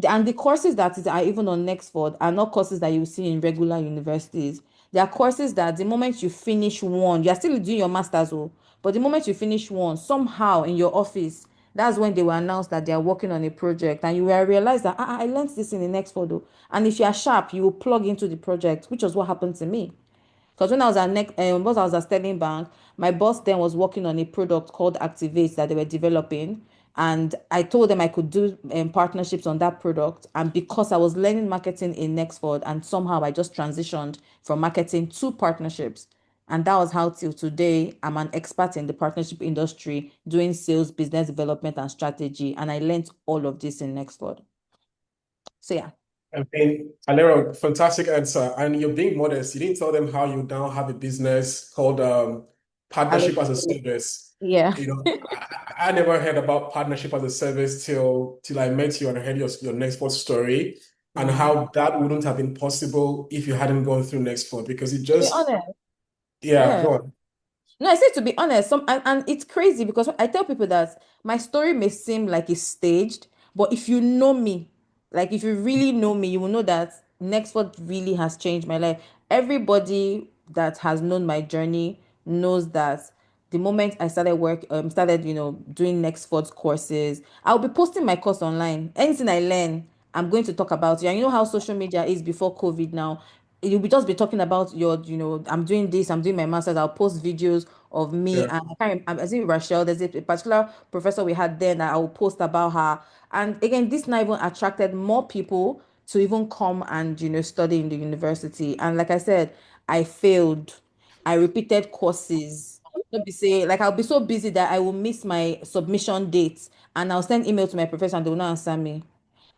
And the courses are even on Nexford are not courses that you see in regular universities. There are courses that the moment you finish one, you are still doing your master's, but the moment you finish one, somehow in your office, that's when they will announce that they are working on a project, and you will realize that I learned this in the Nexford, and if you are sharp, you will plug into the project, which was what happened to me. Because when I was at Sterling Bank, my boss then was working on a product called Activate that they were developing, and I told them I could do partnerships on that product. And because I was learning marketing in Nexford, and somehow I just transitioned from marketing to partnerships, and that was how till today I'm an expert in the partnership industry, doing sales, business development, and strategy. And I learned all of this in Nexford. So yeah. I mean, Alera, fantastic answer. And you're being modest. You didn't tell them how you now have a business called Partnership as a Service. Yeah. I never heard about Partnership as a Service till I met you and I heard your Nextport story, and how that wouldn't have been possible if you hadn't gone through Nextport, because it To be just, honest. yeah, Yeah. go on. No, I say, to be honest, and it's crazy because I tell people that my story may seem like it's staged, but if you know me, like if you really know me, you will know that Nextford really has changed my life. Everybody that has known my journey knows that the moment I started, doing Nextford's courses, I'll be posting my course online. Anything I learn, I'm going to talk about it. And you know how social media is before COVID now. You'll be just be talking about I'm doing this, I'm doing my master's. I'll post videos of me, Yeah, and I can't remember, I think Rachel, there's a particular professor we had then that I will post about her. And again, this now even attracted more people to even come and study in the university. And like I said, I failed. I repeated courses. Don't be say like I'll be so busy that I will miss my submission dates, and I'll send email to my professor and they will not answer me.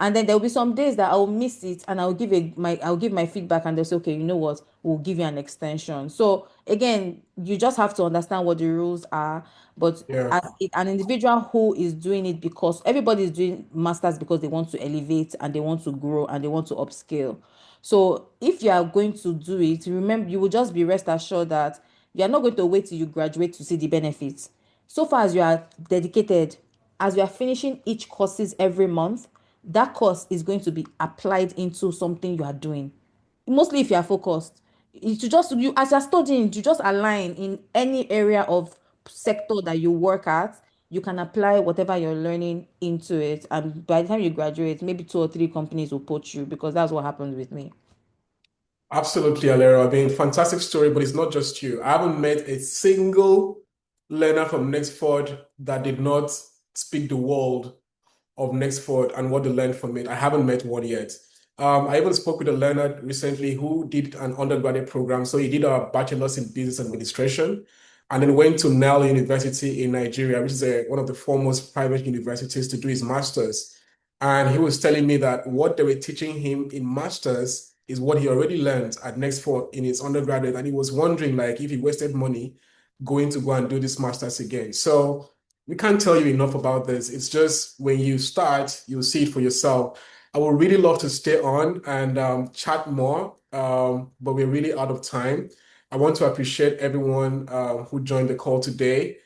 And then there will be some days that I'll miss it and I'll give my feedback and they'll say, okay, you know what, we'll give you an extension. So again, you just have to understand what the rules are. But yeah, as an individual who is doing it, because everybody is doing masters because they want to elevate and they want to grow and they want to upscale. So if you are going to do it, remember, you will just be rest assured that you are not going to wait till you graduate to see the benefits. So far as you are dedicated, as you are finishing each courses every month, that course is going to be applied into something you are doing. Mostly if you are focused. to just you as you're studying to just align in any area of sector that you work at. You can apply whatever you're learning into it, and by the time you graduate, maybe two or three companies will poach you, because that's what happened with me. Absolutely, Alera. I mean, fantastic story, but it's not just you. I haven't met a single learner from Nexford that did not speak the world of Nexford and what they learned from it. I haven't met one yet. I even spoke with a learner recently who did an undergraduate program. So he did a bachelor's in business administration and then went to Nile University in Nigeria, which is one of the foremost private universities, to do his master's. And he was telling me that what they were teaching him in master's is what he already learned at Nexford in his undergraduate. And he was wondering, like, if he wasted money going to go and do this master's again. So we can't tell you enough about this. It's just when you start, you'll see it for yourself. I would really love to stay on and chat more, but we're really out of time. I want to appreciate everyone who joined the call today.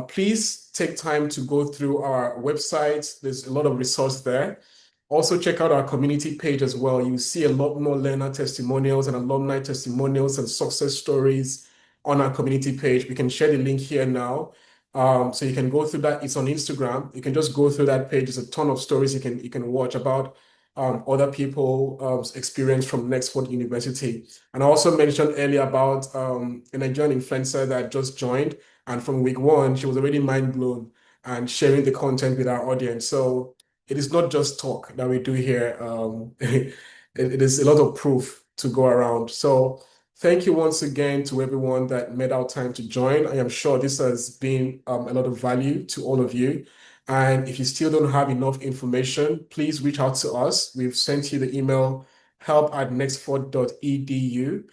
Please take time to go through our website. There's a lot of resource there. Also, check out our community page as well. You see a lot more learner testimonials and alumni testimonials and success stories on our community page. We can share the link here now. So you can go through that. It's on Instagram. You can just go through that page. There's a ton of stories you can watch about other people's experience from Nexford University. And I also mentioned earlier about a Nigerian influencer that just joined. And from week one, she was already mind blown and sharing the content with our audience. So it is not just talk that we do here. It is a lot of proof to go around. So thank you once again to everyone that made our time to join. I am sure this has been a lot of value to all of you. And if you still don't have enough information, please reach out to us. We've sent you the email help@nexford.edu,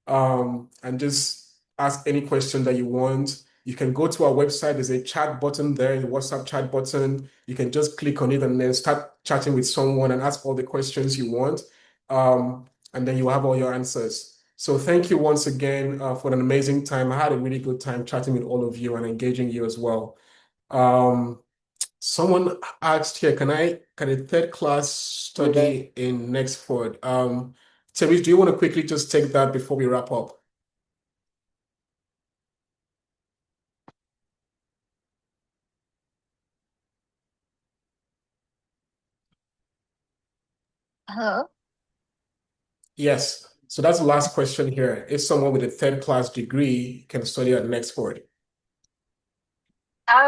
and just ask any question that you want. You can go to our website. There's a chat button there, the WhatsApp chat button. You can just click on it and then start chatting with someone and ask all the questions you want. And then you have all your answers. So thank you once again for an amazing time. I had a really good time chatting with all of you and engaging you as well. Someone asked here, can a third class study in Nexford? Terese, do you want to quickly just take that before we wrap up? Hello? Yes. So that's the last question here. If someone with a third class degree can study at Nexford.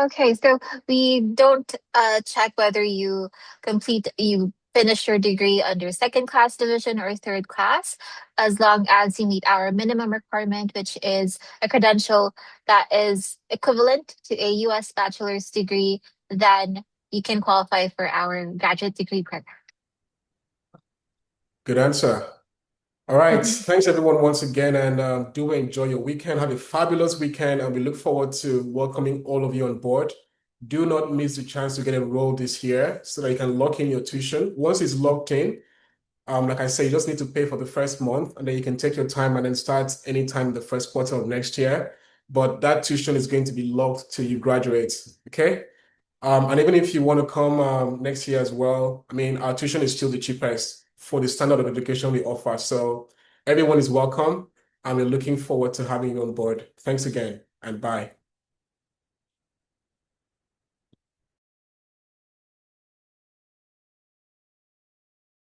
Okay, so we don't check whether you finish your degree under second class division or third class, as long as you meet our minimum requirement, which is a credential that is equivalent to a US bachelor's degree, then you can qualify for our graduate degree program. Good answer. All right. Mhm. Thanks, everyone, once again. And do enjoy your weekend. Have a fabulous weekend. And we look forward to welcoming all of you on board. Do not miss the chance to get enrolled this year so that you can lock in your tuition. Once it's locked in, like I say, you just need to pay for the first month and then you can take your time and then start anytime in the first quarter of next year. But that tuition is going to be locked till you graduate. Okay? And even if you want to come next year as well, I mean, our tuition is still the cheapest for the standard of education we offer. So everyone is welcome, and we're looking forward to having you on board. Thanks again, and bye.